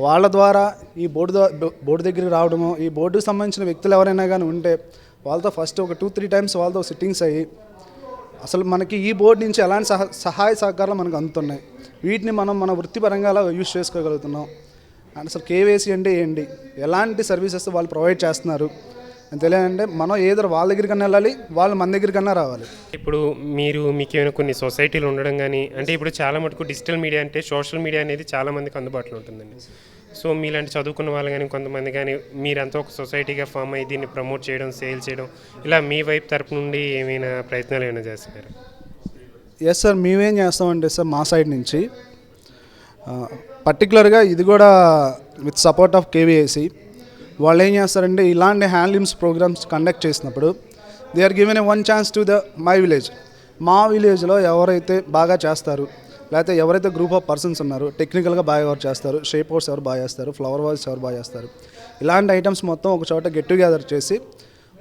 వాళ్ళ ద్వారా ఈ బోర్డు దగ్గరికి రావడము, ఈ బోర్డుకి సంబంధించిన వ్యక్తులు ఎవరైనా కానీ ఉంటే వాళ్ళతో ఫస్ట్ ఒక 2-3 టైమ్స్ వాళ్ళతో సిట్టింగ్స్ అయ్యి అసలు మనకి ఈ బోర్డు నుంచి ఎలాంటి సహాయ సహకారాలు మనకు అందుతున్నాయి, వీటిని మనం మన వృత్తిపరంగా ఎలా యూజ్ చేసుకోగలుగుతున్నాం, అండ్ అసలు కేవైసీ అంటే ఏంటి, ఎలాంటి సర్వీసెస్ వాళ్ళు ప్రొవైడ్ చేస్తున్నారు అని తెలియాలంటే మనం ఏదో వాళ్ళ దగ్గరికన్నా వెళ్ళాలి, వాళ్ళు మన దగ్గరికన్నా రావాలి. ఇప్పుడు మీకు ఏమైనా కొన్ని సొసైటీలు ఉండడం కానీ, అంటే ఇప్పుడు చాలా మటుకు డిజిటల్ మీడియా అంటే సోషల్ మీడియా అనేది చాలా మందికి అందుబాటులో ఉంటుందండి. సో మీలాంటి చదువుకున్న వాళ్ళు కానీ కొంతమంది కానీ మీరంతా ఒక సొసైటీగా ఫామ్ అయ్యి దీన్ని ప్రమోట్ చేయడం, సేల్ చేయడం, ఇలా మీ వైపు తరపు నుండి ఏమైనా ప్రయత్నాలు ఏమైనా చేస్తున్నారు? ఎస్ సార్, మేమేం చేస్తామంటే సార్ మా సైడ్ నుంచి పర్టికులర్గా ఇది కూడా విత్ సపోర్ట్ ఆఫ్ కేవీఐసి వాళ్ళు ఏం చేస్తారంటే ఇలాంటి హ్యాండ్లూమ్స్ ప్రోగ్రామ్స్ కండక్ట్ చేసినప్పుడు they are given a one chance to the my village. మా విలేజ్లో ఎవరైతే బాగా చేస్తారు, లేకపోతే ఎవరైతే గ్రూప్ ఆఫ్ పర్సన్స్ ఉన్నారో టెక్నికల్గా బాగా ఎవరు చేస్తారు, షేప్ అవుట్స్ ఎవరు బాగా చేస్తారు, ఫ్లవర్ వాల్స్ ఎవరు బాగా చేస్తారు, ఇలాంటి ఐటమ్స్ మొత్తం ఒక చోట గెట్ టుగెదర్ చేసి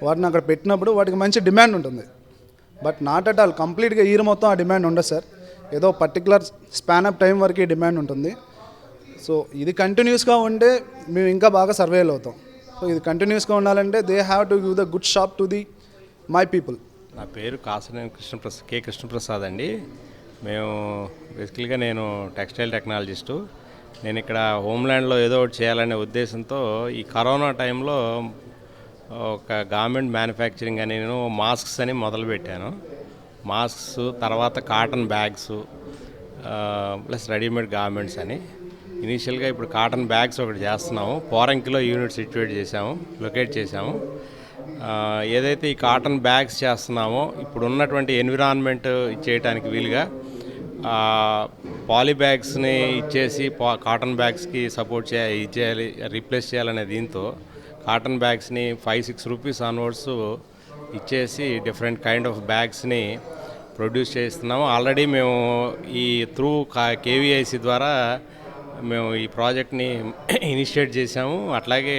వాటిని అక్కడ పెట్టినప్పుడు వాటికి మంచి డిమాండ్ ఉంటుంది. బట్ నాట్ అట్ ఆల్ కంప్లీట్గా ఇయర్ మొత్తం ఆ డిమాండ్ ఉండదు సార్. ఏదో పర్టికులర్ స్పాన్ ఆఫ్ టైం వరకు డిమాండ్ ఉంటుంది. సో ఇది కంటిన్యూస్గా ఉంటే మేము ఇంకా బాగా సర్వేలు అవుతాం. సో ఇది కంటిన్యూస్గా ఉండాలంటే they have to give the good shop to the my people. నా పేరు కాసినేని కృష్ణప్రసాద్ అండి. మేము బేసికల్గా నేను టెక్స్టైల్ టెక్నాలజిస్టు. నేను ఇక్కడ హోమ్ల్యాండ్లో ఏదో ఒకటి చేయాలనే ఉద్దేశంతో ఈ కరోనా టైంలో ఒక గార్మెంట్ మ్యానుఫ్యాక్చరింగ్ అని నేను మాస్క్స్ అని మొదలుపెట్టాను. మాస్క్స్ తర్వాత cotton bags plus readymade garments అని. ఇనీషియల్గా ఇప్పుడు కాటన్ బ్యాగ్స్ ఒకటి చేస్తున్నాము. పోరంకిలో యూనిట్ లొకేట్ చేసాము. ఏదైతే ఈ కాటన్ బ్యాగ్స్ చేస్తున్నామో ఇప్పుడు ఉన్నటువంటి ఎన్విరాన్మెంట్ ఇచ్చేయడానికి వీలుగా పాలీ బ్యాగ్స్ని ఇచ్చేసి కాటన్ బ్యాగ్స్కి సపోర్ట్ ఇచ్చేయాలి, రీప్లేస్ చేయాలనే దీంతో కాటన్ బ్యాగ్స్ని 5-6 రూపీస్ ఆన్వర్డ్స్ ఇచ్చేసి డిఫరెంట్ కైండ్ ఆఫ్ బ్యాగ్స్ని ప్రొడ్యూస్ చేస్తున్నాము. ఆల్రెడీ మేము ఈ త్రూ కేవీఐసి ద్వారా మేము ఈ ప్రాజెక్ట్ని ఇనిషియేట్ చేసాము. అట్లాగే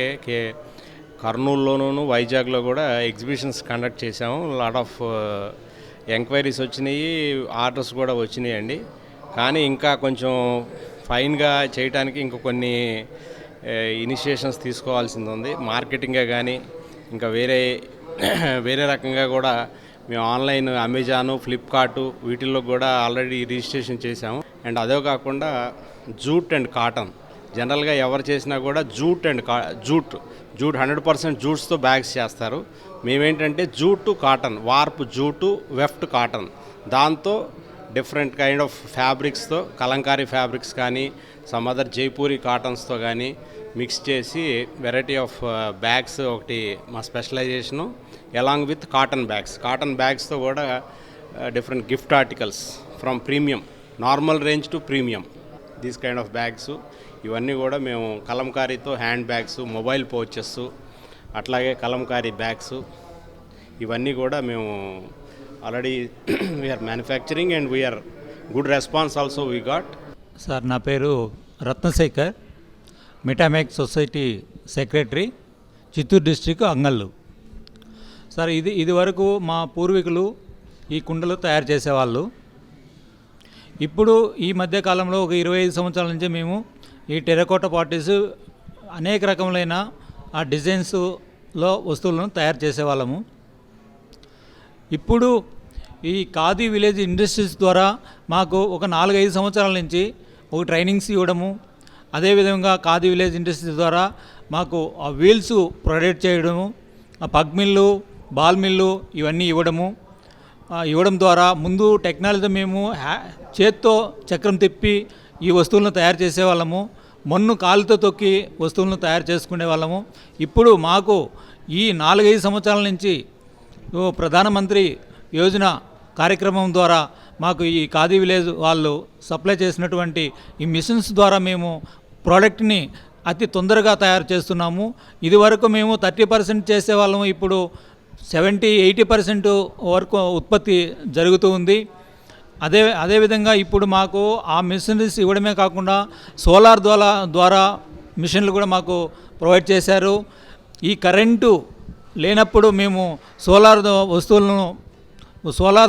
కర్నూలులోనూ వైజాగ్లో కూడా ఎగ్జిబిషన్స్ కండక్ట్ చేసాము. లాట్ ఆఫ్ ఎంక్వైరీస్ వచ్చినాయి, ఆర్డర్స్ కూడా వచ్చినాయి అండి. కానీ ఇంకా కొంచెం ఫైన్గా చేయడానికి ఇంకా కొన్ని ఇనిషియేషన్స్ తీసుకోవాల్సింది ఉంది. మార్కెటింగే కానీ ఇంకా వేరే రకంగా కూడా మేము ఆన్లైన్ అమెజాను, ఫ్లిప్కార్టు వీటిల్లో కూడా ఆల్రెడీ రిజిస్ట్రేషన్ చేసాము. అండ్ అదే కాకుండా జూట్ అండ్ కాటన్ జనరల్గా ఎవరు చేసినా కూడా జూట్ 100% జూట్స్తో బ్యాగ్స్ చేస్తారు. మేమేంటంటే jute cotton, warp jute, weft cotton, దాంతో డిఫరెంట్ కైండ్ ఆఫ్ ఫ్యాబ్రిక్స్తో కలంకారీ ఫ్యాబ్రిక్స్ కానీ సమ్ అదర్ జైపూరి కాటన్స్తో కానీ మిక్స్ చేసి వెరైటీ ఆఫ్ బ్యాగ్స్ ఒకటి మా స్పెషలైజేషను. అలాంగ్ విత్ కాటన్ బ్యాగ్స్తో కూడా different gift articles from premium, normal range to premium, these kind of bags ఇవన్నీ కూడా మేము కలంకారీతో హ్యాండ్ బ్యాగ్స్, మొబైల్ పౌచెస్, అట్లాగే కలంకారీ బ్యాగ్స్ ఇవన్నీ కూడా మేము already we are manufacturing and we are good response also we got. Sir నా పేరు రత్నశేఖర్, మిటామేక్ society secretary, Chittoor district Angallu. Sir ఇది వరకు మా పూర్వీకులు ఈ కుండలు తయారు చేసేవాళ్ళు. ఇప్పుడు ఈ మధ్యకాలంలో ఒక 25 సంవత్సరాల నుంచి మేము ఈ టెరకోట పార్టీస్ అనేక రకములైన ఆ డిజైన్స్లో వస్తువులను తయారు చేసేవాళ్ళము. ఇప్పుడు ఈ ఖాదీ విలేజ్ ఇండస్ట్రీస్ ద్వారా మాకు ఒక 4-5 సంవత్సరాల నుంచి ఒక ట్రైనింగ్స్ ఇవ్వడము, అదేవిధంగా ఖాదీ విలేజ్ ఇండస్ట్రీస్ ద్వారా మాకు ఆ వీల్స్ ప్రొవైడ్ చేయడము, ఆ పగ్ మిల్లు, బాల్ మిల్లు ఇవన్నీ ఇవ్వడం ద్వారా ముందు టెక్నాలజీ మేము చేత్తో చక్రం తిప్పి ఈ వస్తువులను తయారు చేసేవాళ్ళము, మన్ను కాలుతో తొక్కి వస్తువులను తయారు చేసుకునే వాళ్ళము. ఇప్పుడు మాకు ఈ 4-5 సంవత్సరాల నుంచి ప్రధానమంత్రి యోజన కార్యక్రమం ద్వారా మాకు ఈ ఖాదీ విలేజ్ వాళ్ళు సప్లై చేసినటువంటి ఈ మిషన్స్ ద్వారా మేము ప్రోడక్ట్ని అతి తొందరగా తయారు చేస్తున్నాము. ఇదివరకు మేము 30% చేసేవాళ్ళము, ఇప్పుడు 70-80% వరకు ఉత్పత్తి జరుగుతూ ఉంది. అదేవిధంగా ఇప్పుడు మాకు ఆ మిషనరీస్ ఇవ్వడమే కాకుండా సోలార్ ద్వారా మిషన్లు కూడా మాకు ప్రొవైడ్ చేశారు. ఈ కరెంటు లేనప్పుడు మేము సోలార్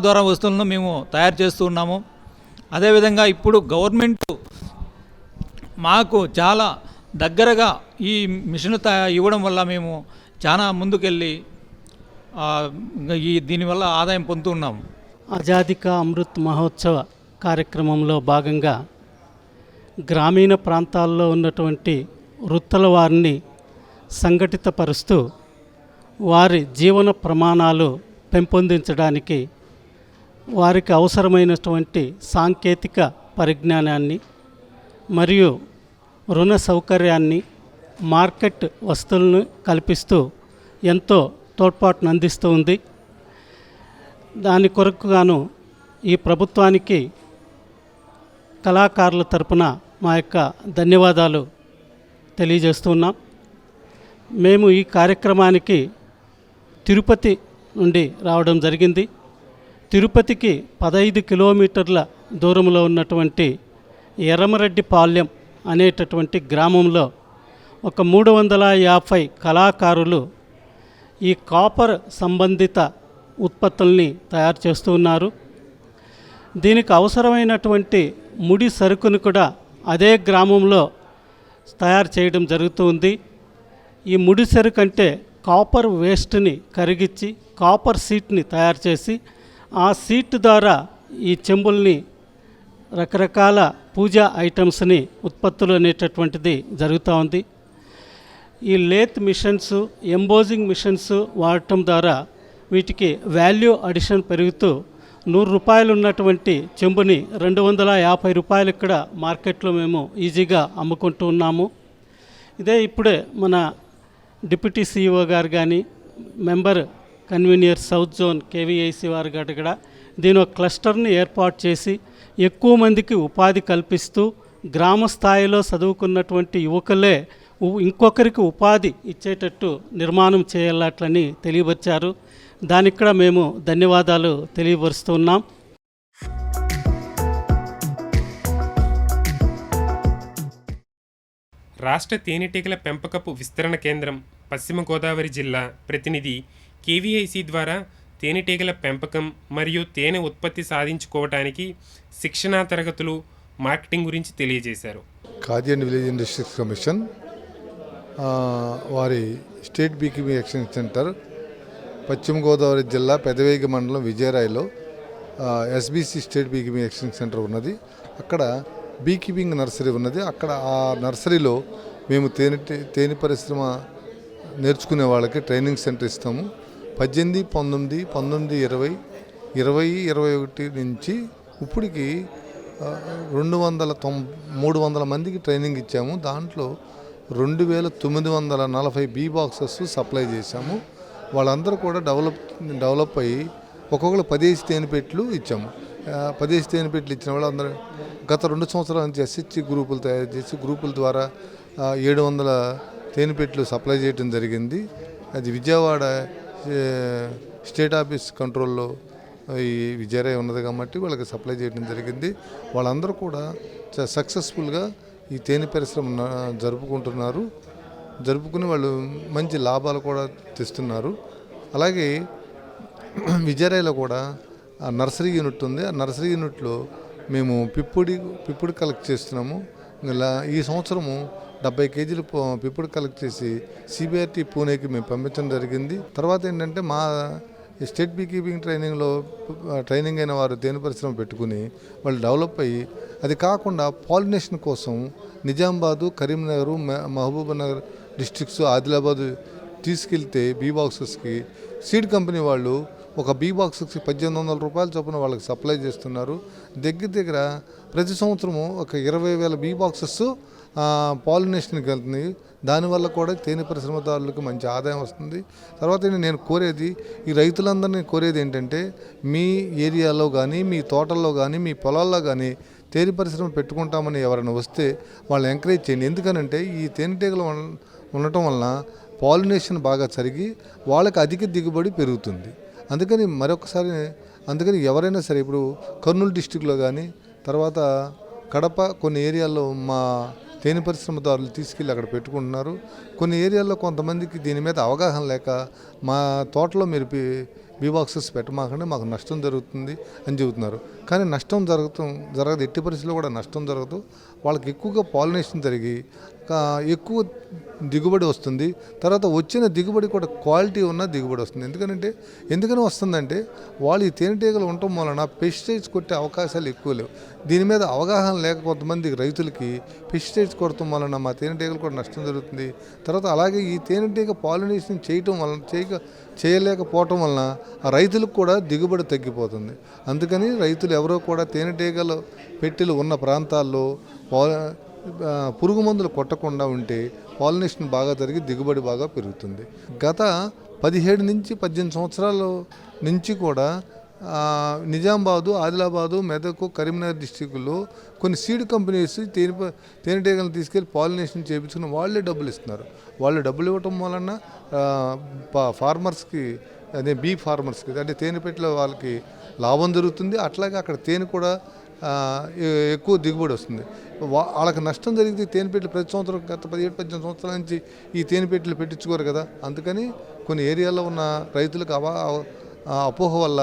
ద్వారా వస్తువులను మేము తయారు చేస్తూ ఉన్నాము. అదేవిధంగా ఇప్పుడు గవర్నమెంట్ మాకు చాలా దగ్గరగా ఈ మిషన్లు ఇవ్వడం వల్ల మేము చాలా ముందుకెళ్ళి దీనివల్ల ఆదాయం పొందుతున్నాము. ఆజాదీ కా అమృత్ మహోత్సవ కార్యక్రమంలో భాగంగా గ్రామీణ ప్రాంతాల్లో ఉన్నటువంటి వృత్తుల వారిని సంఘటితపరుస్తూ వారి జీవన ప్రమాణాలు పెంపొందించడానికి వారికి అవసరమైనటువంటి సాంకేతిక పరిజ్ఞానాన్ని మరియు రుణ సౌకర్యాన్ని, మార్కెట్ వస్తువులను కల్పిస్తూ ఎంతో తోడ్పాటును అందిస్తూ ఉంది. దాని కొరకుగాను ఈ ప్రభుత్వానికి కళాకారుల తరపున మా యొక్క ధన్యవాదాలు తెలియజేస్తున్నాం. మేము ఈ కార్యక్రమానికి తిరుపతి నుండి రావడం జరిగింది. తిరుపతికి 15 కిలోమీటర్ల దూరంలో ఉన్నటువంటి ఎర్రమరెడ్డిపాలెం అనేటటువంటి గ్రామంలో ఒక 350 కళాకారులు ఈ కాపర్ సంబంధిత ఉత్పత్తుల్ని తయారు చేస్తూ ఉన్నారు. దీనికి అవసరమైనటువంటి ముడి సరుకును కూడా అదే గ్రామంలో తయారు చేయడం జరుగుతుంది. ఈ ముడి సరుకు అంటే కాపర్ వేస్ట్ని కరిగించి కాపర్ సీట్ని తయారు చేసి ఆ సీట్ ద్వారా ఈ చెంబుల్ని రకరకాల పూజా ఐటమ్స్ని ఉత్పత్తులు అనేటటువంటిది జరుగుతూ ఉంది. ఈ లేత్ మిషన్స్, ఎంబోజింగ్ మిషన్స్ వాడటం ద్వారా వీటికి వాల్యూ అడిషన్ పెరుగుతూ 100 రూపాయలు ఉన్నటువంటి చెంబుని 250 రూపాయలు ఇక్కడ మార్కెట్లో మేము ఈజీగా అమ్ముకుంటూ ఉన్నాము. ఇదే ఇప్పుడే మన డిప్యూటీ సిఇఓ గారు కానీ member convener south zone KVIC వారు కూడా దీని ఒక క్లస్టర్ని ఏర్పాటు చేసి ఎక్కువ మందికి ఉపాధి కల్పిస్తూ గ్రామ స్థాయిలో చదువుకున్నటువంటి యువకులే ఇంకొకరికి ఉపాధి ఇచ్చేటట్టు నిర్మాణం చేయాలట్లని తెలియవచ్చారు. దానికి కూడా మేము ధన్యవాదాలు తెలియపరుస్తున్నాం. రాష్ట్ర తేనెటీగల పెంపకపు విస్తరణ కేంద్రం పశ్చిమ గోదావరి జిల్లా ప్రతినిధి కేవీఐసి ద్వారా తేనెటీగల పెంపకం మరియు తేనె ఉత్పత్తి సాధించుకోవటానికి శిక్షణా తరగతులు, మార్కెటింగ్ గురించి తెలియజేశారు. Khadi and village industries commission వారి state beekeeping extension centre Paschima Godavari జిల్లా పెదవేగి మండలం విజయరాయిలో SBC state beekeeping extension centre ఉన్నది. అక్కడ బీకీపింగ్ నర్సరీ ఉన్నది. అక్కడ ఆ నర్సరీలో మేము తేనె పరిశ్రమ నేర్చుకునే వాళ్ళకి ట్రైనింగ్ సెంటర్ ఇస్తాము. 18, 19, 19, 20, 21 నుంచి ఇప్పటికి 300 మందికి ట్రైనింగ్ ఇచ్చాము. దాంట్లో 2940 బీ బాక్సెస్ సప్లై చేశాము. వాళ్ళందరూ కూడా డెవలప్ అయ్యి ఒక్కొక్కరు 15 తేనెపెట్లు ఇచ్చాము. 15 తేనెపెట్లు ఇచ్చిన వాళ్ళందరూ గత 2 సంవత్సరాల నుంచి ఎస్హెచ్ గ్రూపులు తయారు చేసి గ్రూపుల ద్వారా 700 తేనెపెట్లు సప్లై చేయడం జరిగింది. అది విజయవాడ స్టేట్ ఆఫీస్ కంట్రోల్లో ఈ విజయరాయ్ ఉన్నది కాబట్టి వాళ్ళకి సప్లై చేయడం జరిగింది. వాళ్ళందరూ కూడా సక్సెస్ఫుల్గా ఈ తేనె పరిశ్రమ జరుపుకుని వాళ్ళు మంచి లాభాలు కూడా తెస్తున్నారు. అలాగే విజయరాయ్లో కూడా ఆ నర్సరీ యూనిట్ ఉంది. ఆ నర్సరీ యూనిట్లో మేము పిప్పుడి కలెక్ట్ చేస్తున్నాము. ఇలా ఈ సంవత్సరము 70 కేజీలు పిప్పుడు కలెక్ట్ చేసి సిబిఆర్టీ పూణేకి మేము పంపించడం జరిగింది. తర్వాత ఏంటంటే మా స్టేట్ బీ కీపింగ్ ట్రైనింగ్ అయిన వారు తేనె పరిశ్రమ పెట్టుకుని వాళ్ళు డెవలప్ అయ్యి, అది కాకుండా పాలినేషన్ కోసం నిజామాబాదు, కరీంనగర్, మహబూబ్నగర్ డిస్ట్రిక్ట్స్, ఆదిలాబాద్ తీసుకెళ్తే బీ బాక్సెస్కి సీడ్ కంపెనీ వాళ్ళు ఒక బీ బాక్స్కి 1800 రూపాయల చొప్పున వాళ్ళకి సప్లై చేస్తున్నారు. దగ్గర ప్రతి సంవత్సరము ఒక 20,000 బీ బాక్సెస్ పాలినేషన్కి వెళ్తుంది. దానివల్ల కూడా తేనె పరిశ్రమదారులకు మంచి ఆదాయం వస్తుంది. తర్వాత నేను కోరేది, ఈ రైతులందరినీ కోరేది ఏంటంటే, మీ ఏరియాలో కానీ, మీ తోటల్లో కానీ, మీ పొలాల్లో కానీ తేనె పరిశ్రమ పెట్టుకుంటామని ఎవరైనా వస్తే వాళ్ళు ఎంకరేజ్ చేయండి. ఎందుకనంటే ఈ తేనెటీగలు ఉండటం వలన పాలినేషన్ బాగా జరిగి వాళ్ళకి అధిక దిగుబడి పెరుగుతుంది. అందుకని ఎవరైనా సరే, ఇప్పుడు కర్నూలు డిస్టిక్లో కానీ, తర్వాత కడప కొన్ని ఏరియాల్లో మా తేనె పరిశ్రమదారులు తీసుకెళ్ళి అక్కడ పెట్టుకుంటున్నారు. కొన్ని ఏరియాల్లో కొంతమందికి దీని మీద అవగాహన లేక మా తోటలో మీరు బీ బాక్సెస్ పెట్టమాకండి, మాకు నష్టం జరుగుతుంది అని చెబుతున్నారు. కానీ నష్టం జరగదు, ఎట్టి పరిస్థితుల్లో కూడా నష్టం జరగదు. వాళ్ళకి ఎక్కువగా పాలినేషన్ జరిగి ఎక్కువ దిగుబడి వస్తుంది. తర్వాత వచ్చిన దిగుబడి కూడా క్వాలిటీ ఉన్న దిగుబడి వస్తుంది. ఎందుకని వస్తుందంటే వాళ్ళు ఈ తేనెటీగలు ఉండటం వలన పెస్టిసైడ్స్ కొట్టే అవకాశాలు ఎక్కువ లేవు. దీని మీద అవగాహన లేక కొంతమంది రైతులకి పెస్టిసైడ్స్ కొడటం వలన మా తేనెటీగలు కూడా నష్టం జరుగుతుంది. తర్వాత అలాగే ఈ తేనెటీగ పాలినేషన్ చేయలేకపోవటం వలన ఆ రైతులకు కూడా దిగుబడి తగ్గిపోతుంది. అందుకని రైతులు ఎవరో కూడా తేనెటీగలు పెట్టెలు ఉన్న ప్రాంతాల్లో పురుగు మందులు కొట్టకుండా ఉంటే పాలినేషన్ బాగా జరిగి దిగుబడి బాగా పెరుగుతుంది. గత 17 నుంచి 18 సంవత్సరాల నుంచి కూడా నిజామాబాదు, ఆదిలాబాదు, మెదక్, కరీంనగర్ డిస్టిక్లో కొన్ని సీడ్ కంపెనీస్ తేనెటీగలను తీసుకెళ్ళి పాలినేషన్ చేయించుకుని వాళ్ళే డబ్బులు ఇస్తున్నారు. వాళ్ళు డబ్బులు ఇవ్వటం వలన ఫార్మర్స్కి, అదే బీ ఫార్మర్స్కి అంటే తేనెపెట్టెల వాళ్ళకి లాభం జరుగుతుంది. అట్లాగే అక్కడ తేనె కూడా ఎక్కువ దిగుబడి వస్తుంది. వాళ్ళకి నష్టం జరిగితే తేనెపెట్టెలు ప్రతి సంవత్సరం గత 17-18 సంవత్సరాల నుంచి ఈ తేనెపెట్టెలు పెట్టించుకోరు కదా. అందుకని కొన్ని ఏరియాల్లో ఉన్న రైతులకు అపోహ వల్ల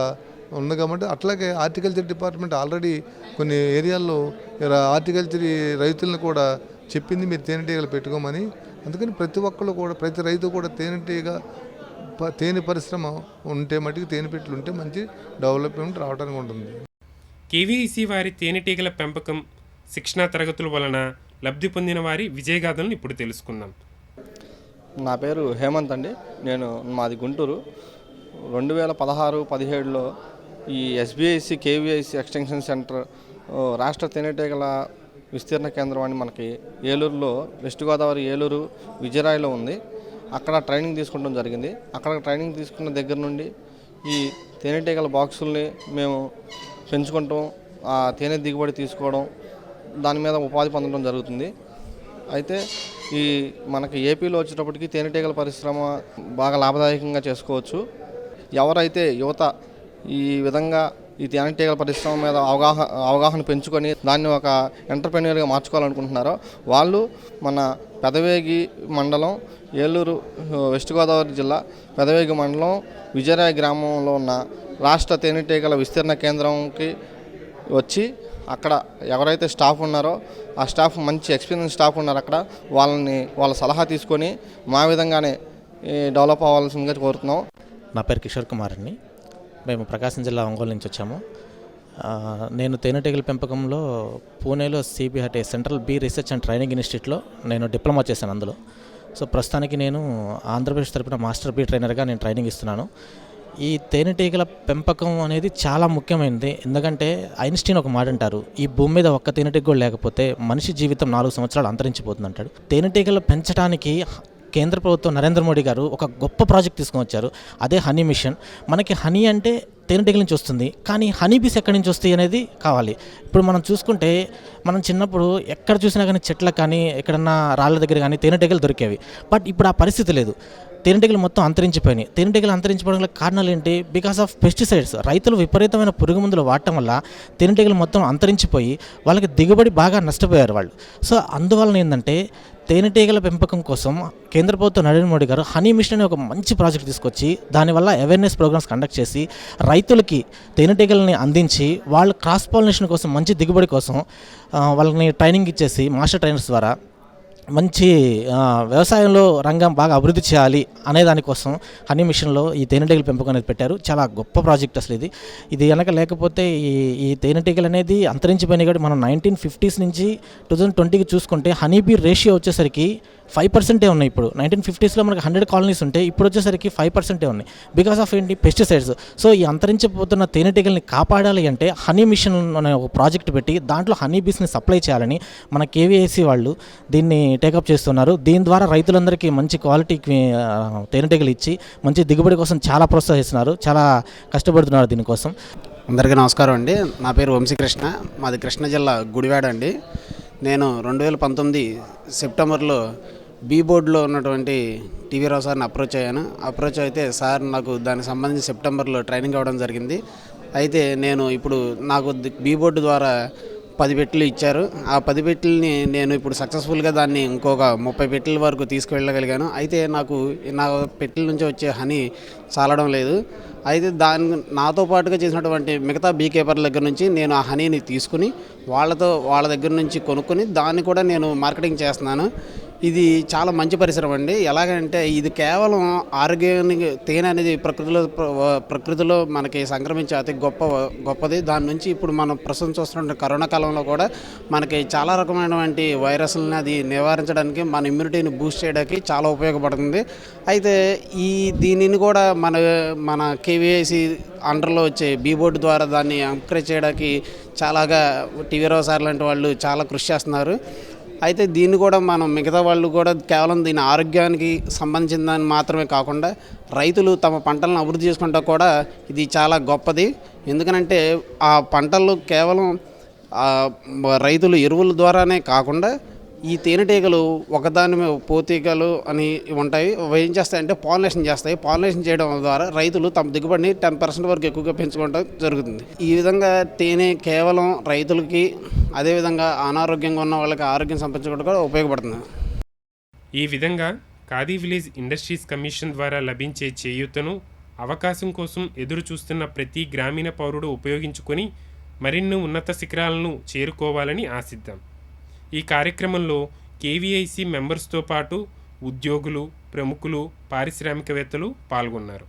ఉంది కాబట్టి అట్లాగే హార్టికల్చర్ డిపార్ట్మెంట్ ఆల్రెడీ కొన్ని ఏరియాల్లో హార్టికల్చర్ రైతులను కూడా చెప్పింది మీరు తేనెటీగలు పెట్టుకోమని. అందుకని ప్రతి ఒక్కళ్ళు కూడా, ప్రతి రైతు కూడా తేనె పరిశ్రమ ఉంటే మటుకు తేనెపెట్టెలు ఉంటే మంచి డెవలప్మెంట్ రావడానికి ఉంటుంది. కేవీఈసీ వారి తేనెటీగల పెంపకం శిక్షణా తరగతుల వలన లబ్ధి పొందిన వారి విజయగాథలను ఇప్పుడు తెలుసుకుందాం. నా పేరు హేమంత్ అండి. మాది గుంటూరు. 2016-17లో ఈ ఎస్బీఐసి కేవీఐసి ఎక్స్టెన్షన్ సెంటర్ రాష్ట్ర తేనెటీగల విస్తీర్ణ కేంద్రం అని మనకి ఏలూరులో, వెస్ట్ గోదావరి ఏలూరు విజయరాయిలో ఉంది. అక్కడ ట్రైనింగ్ తీసుకోవడం జరిగింది. అక్కడ ట్రైనింగ్ తీసుకున్న దగ్గర నుండి ఈ తేనెటీగల బాక్సుల్ని మేము పెంచుకుంటాం, ఆ తేనె దిగుబడి తీసుకోవడం, దాని మీద ఉపాధి పొందడం జరుగుతుంది. అయితే ఈ మనకి ఏపీలో వచ్చేటప్పటికి తేనెటీగల పరిశ్రమ బాగా లాభదాయకంగా చేసుకోవచ్చు. ఎవరైతే యువత ఈ విధంగా ఈ తేనెటీగల పరిశ్రమ మీద అవగాహన పెంచుకొని దాన్ని ఒక ఎంటర్‌ప్రెన్యూర్‌గా మార్చుకోవాలనుకుంటున్నారో వాళ్ళు మన పెదవేగి మండలం, ఏలూరు వెస్ట్ గోదావరి జిల్లా పెదవేగి మండలం విజయరాయ గ్రామంలో ఉన్న రాష్ట్ర తేనెటీగల విస్తీర్ణ కేంద్రంకి వచ్చి అక్కడ ఎవరైతే స్టాఫ్ ఉన్నారో ఆ స్టాఫ్ మంచి ఎక్స్పీరియన్స్ స్టాఫ్ ఉన్నారు అక్కడ, వాళ్ళ సలహా తీసుకొని మా విధంగానే డెవలప్ అవ్వాల్సిందిగా కోరుతున్నాం. నా పేరు కిషోర్ కుమార్ అండి. మేము ప్రకాశం జిల్లా ఒంగోలు నుంచి వచ్చాము. నేను తేనెటీగల పెంపకంలో పూణేలో CBHI central bee research and training ఇన్స్టిట్యూట్లో నేను డిప్లొమా చేశాను అందులో. సో ప్రస్తుతానికి నేను ఆంధ్రప్రదేశ్ తరపున మాస్టర్ బీ ట్రైనర్గా నేను ట్రైనింగ్ ఇస్తున్నాను. ఈ తేనెటీగల పెంపకం అనేది చాలా ముఖ్యమైనది. ఎందుకంటే ఐన్స్టీన్ ఒక మాట అంటారు, ఈ భూమి మీద ఒక్క తేనెటీగ కూడా లేకపోతే మనిషి జీవితం 4 సంవత్సరాలు అంతరించిపోతుంది అంటాడు. తేనెటీగలు పెంచడానికి కేంద్ర ప్రభుత్వం నరేంద్ర మోడీ గారు ఒక గొప్ప ప్రాజెక్ట్ తీసుకొని వచ్చారు. అదే హనీ మిషన్. మనకి హనీ అంటే తేనెటీగల నుంచి వస్తుంది, కానీ హనీ బీస్ ఎక్కడి నుంచి వస్తాయి అనేది కావాలి. ఇప్పుడు మనం చూసుకుంటే మనం చిన్నప్పుడు ఎక్కడ చూసినా కానీ చెట్లకు కానీ ఎక్కడన్నా రాళ్ళ దగ్గర కానీ తేనెటీగలు దొరికేవి. బట్ ఇప్పుడు ఆ పరిస్థితి లేదు. తేనెటీగలు మొత్తం అంతరించిపోయినాయి. తేనెటీగలు అంతరించిపోవడం కారణాలు ఏంటి? Because of pesticides. రైతులు విపరీతమైన పురుగు మందులు వాడటం వల్ల తేనెటీగలు మొత్తం అంతరించిపోయి వాళ్ళకి దిగుబడి బాగా నష్టపోయారు వాళ్ళు. సో అందువలన ఏంటంటే తేనెటీగల పెంపకం కోసం కేంద్ర ప్రభుత్వం నరేంద్ర మోడీ గారు హనీ మిషన్ అనే ఒక మంచి ప్రాజెక్ట్ తీసుకొచ్చి దానివల్ల అవేర్నెస్ ప్రోగ్రామ్స్ కండక్ట్ చేసి రైతులకి తేనెటీగలని అందించి వాళ్ళ క్రాస్ పాలినేషన్ కోసం, మంచి దిగుబడి కోసం వాళ్ళని ట్రైనింగ్ ఇచ్చేసి మాస్టర్ ట్రైనర్స్ ద్వారా మంచి వ్యవసాయంలో రంగం బాగా అభివృద్ధి చేయాలి అనే దానికోసం హనీ మిషన్లో ఈ తేనెటీగల పెంపకం అనేది పెట్టారు. చాలా గొప్ప ప్రాజెక్ట్ అసలు ఇది కనుక లేకపోతే ఈ తేనెటీగలు అనేది అంతరించిపోయినాయి. కాబట్టి మనం 1950s నుంచి 2020కి చూసుకుంటే హనీ బీ రేషియో వచ్చేసరికి 5% ఉన్నాయి. ఇప్పుడు 1950sలో మనకి 100 కాలనీస్ ఉంటే ఇప్పుడు వచ్చేసరికి 5% ఉన్నాయి. బికాస్ ఆఫ్ ఏంటి? పెస్టిసైడ్స్. సో ఈ అంతరించిపోతున్న తేనెటీగల్ని కాపాడాలి అంటే హనీ మిషన్ అనే ఒక ప్రాజెక్ట్ పెట్టి దాంట్లో హనీ బీస్ని సప్లై చేయాలని మన కేవీఐసీ వాళ్ళు దీన్ని టేకప్ చేస్తున్నారు. దీని ద్వారా రైతులందరికీ మంచి క్వాలిటీ తేనెటీగలు ఇచ్చి మంచి దిగుబడి కోసం చాలా ప్రోత్సహిస్తున్నారు, చాలా కష్టపడుతున్నారు దీనికోసం. అందరికీ నమస్కారం అండి. నా పేరు వంశీకృష్ణ. మాది కృష్ణా జిల్లా గుడివాడ అండి. నేను 2019 సెప్టెంబర్లో బీ బోర్డులో ఉన్నటువంటి టీవీ రావు సార్ని అప్రోచ్ అయితే సార్ నాకు దానికి సంబంధించి సెప్టెంబర్లో ట్రైనింగ్ అవ్వడం జరిగింది. అయితే నాకు బీ బోర్డు ద్వారా 10 పెట్టెలు ఇచ్చారు. ఆ 10 పెట్టెలని నేను ఇప్పుడు సక్సెస్ఫుల్గా దాన్ని ఇంకొక 30 పెట్టెల వరకు తీసుకువెళ్ళగలిగాను. అయితే నా పెట్టెల నుంచి వచ్చే హనీ చాలడం లేదు. అయితే నాతో పాటుగా చేసినటువంటి మిగతా బీ కీపర్ల దగ్గర నుంచి నేను ఆ హనీని తీసుకుని వాళ్ళ దగ్గర నుంచి కొనుక్కొని దాన్ని కూడా నేను మార్కెటింగ్ చేస్తున్నాను. ఇది చాలా మంచి పరిశ్రమ అండి. ఎలాగంటే ఇది కేవలం ఆర్గానిక్ తేనె అనేది ప్రకృతిలో మనకి సంక్రమించే అతి గొప్పది. దాని నుంచి ఇప్పుడు మనం ప్రస్తుతం చూస్తున్న కరోనా కాలంలో కూడా మనకి చాలా రకమైనటువంటి వైరస్లని అది నివారించడానికి, మన ఇమ్యూనిటీని బూస్ట్ చేయడానికి చాలా ఉపయోగపడుతుంది. అయితే దీనిని కూడా మన కేవీఐసి అండర్లో వచ్చే బీ బోర్డు ద్వారా దాన్ని ఎంకరేజ్ చేయడానికి చాలాగా టీవీ రావు సార్ లాంటి వాళ్ళు చాలా కృషి చేస్తున్నారు. అయితే దీన్ని కూడా మనం మిగతా వాళ్ళు కూడా కేవలం దీని ఆరోగ్యానికి సంబంధించిన దాన్ని మాత్రమే కాకుండా రైతులు తమ పంటలను అభివృద్ధి చేసుకుంటా కూడా ఇది చాలా గొప్పది. ఎందుకనంటే ఆ పంటలు కేవలం రైతులు ఎరువుల ద్వారానే కాకుండా ఈ తేనెటీగలు ఒకదాని పోతీగలు అని ఉంటాయి, అవి ఏం చేస్తాయంటే పాలినేషన్ చేస్తాయి. పాలినేషన్ చేయడం ద్వారా రైతులు తమ దిగుబడిని 10% వరకు ఎక్కువగా పెంచుకోవడం జరుగుతుంది. ఈ విధంగా తేనె కేవలం రైతులకి, అదేవిధంగా అనారోగ్యంగా ఉన్న వాళ్ళకి ఆరోగ్యం సంపాదించుకోవడం కూడా ఉపయోగపడుతుంది. ఈ విధంగా ఖాదీ విలేజ్ ఇండస్ట్రీస్ కమిషన్ ద్వారా లభించే చేయూతను అవకాశం కోసం ఎదురు చూస్తున్న ప్రతి గ్రామీణ పౌరుడు ఉపయోగించుకొని మరిన్ని ఉన్నత శిఖరాలను చేరుకోవాలని ఆశిద్దాం. ఈ కార్యక్రమంలో కేవీఐసి మెంబర్స్తో పాటు ఉద్యోగులు, ప్రముఖులు, పారిశ్రామికవేత్తలు పాల్గొన్నారు.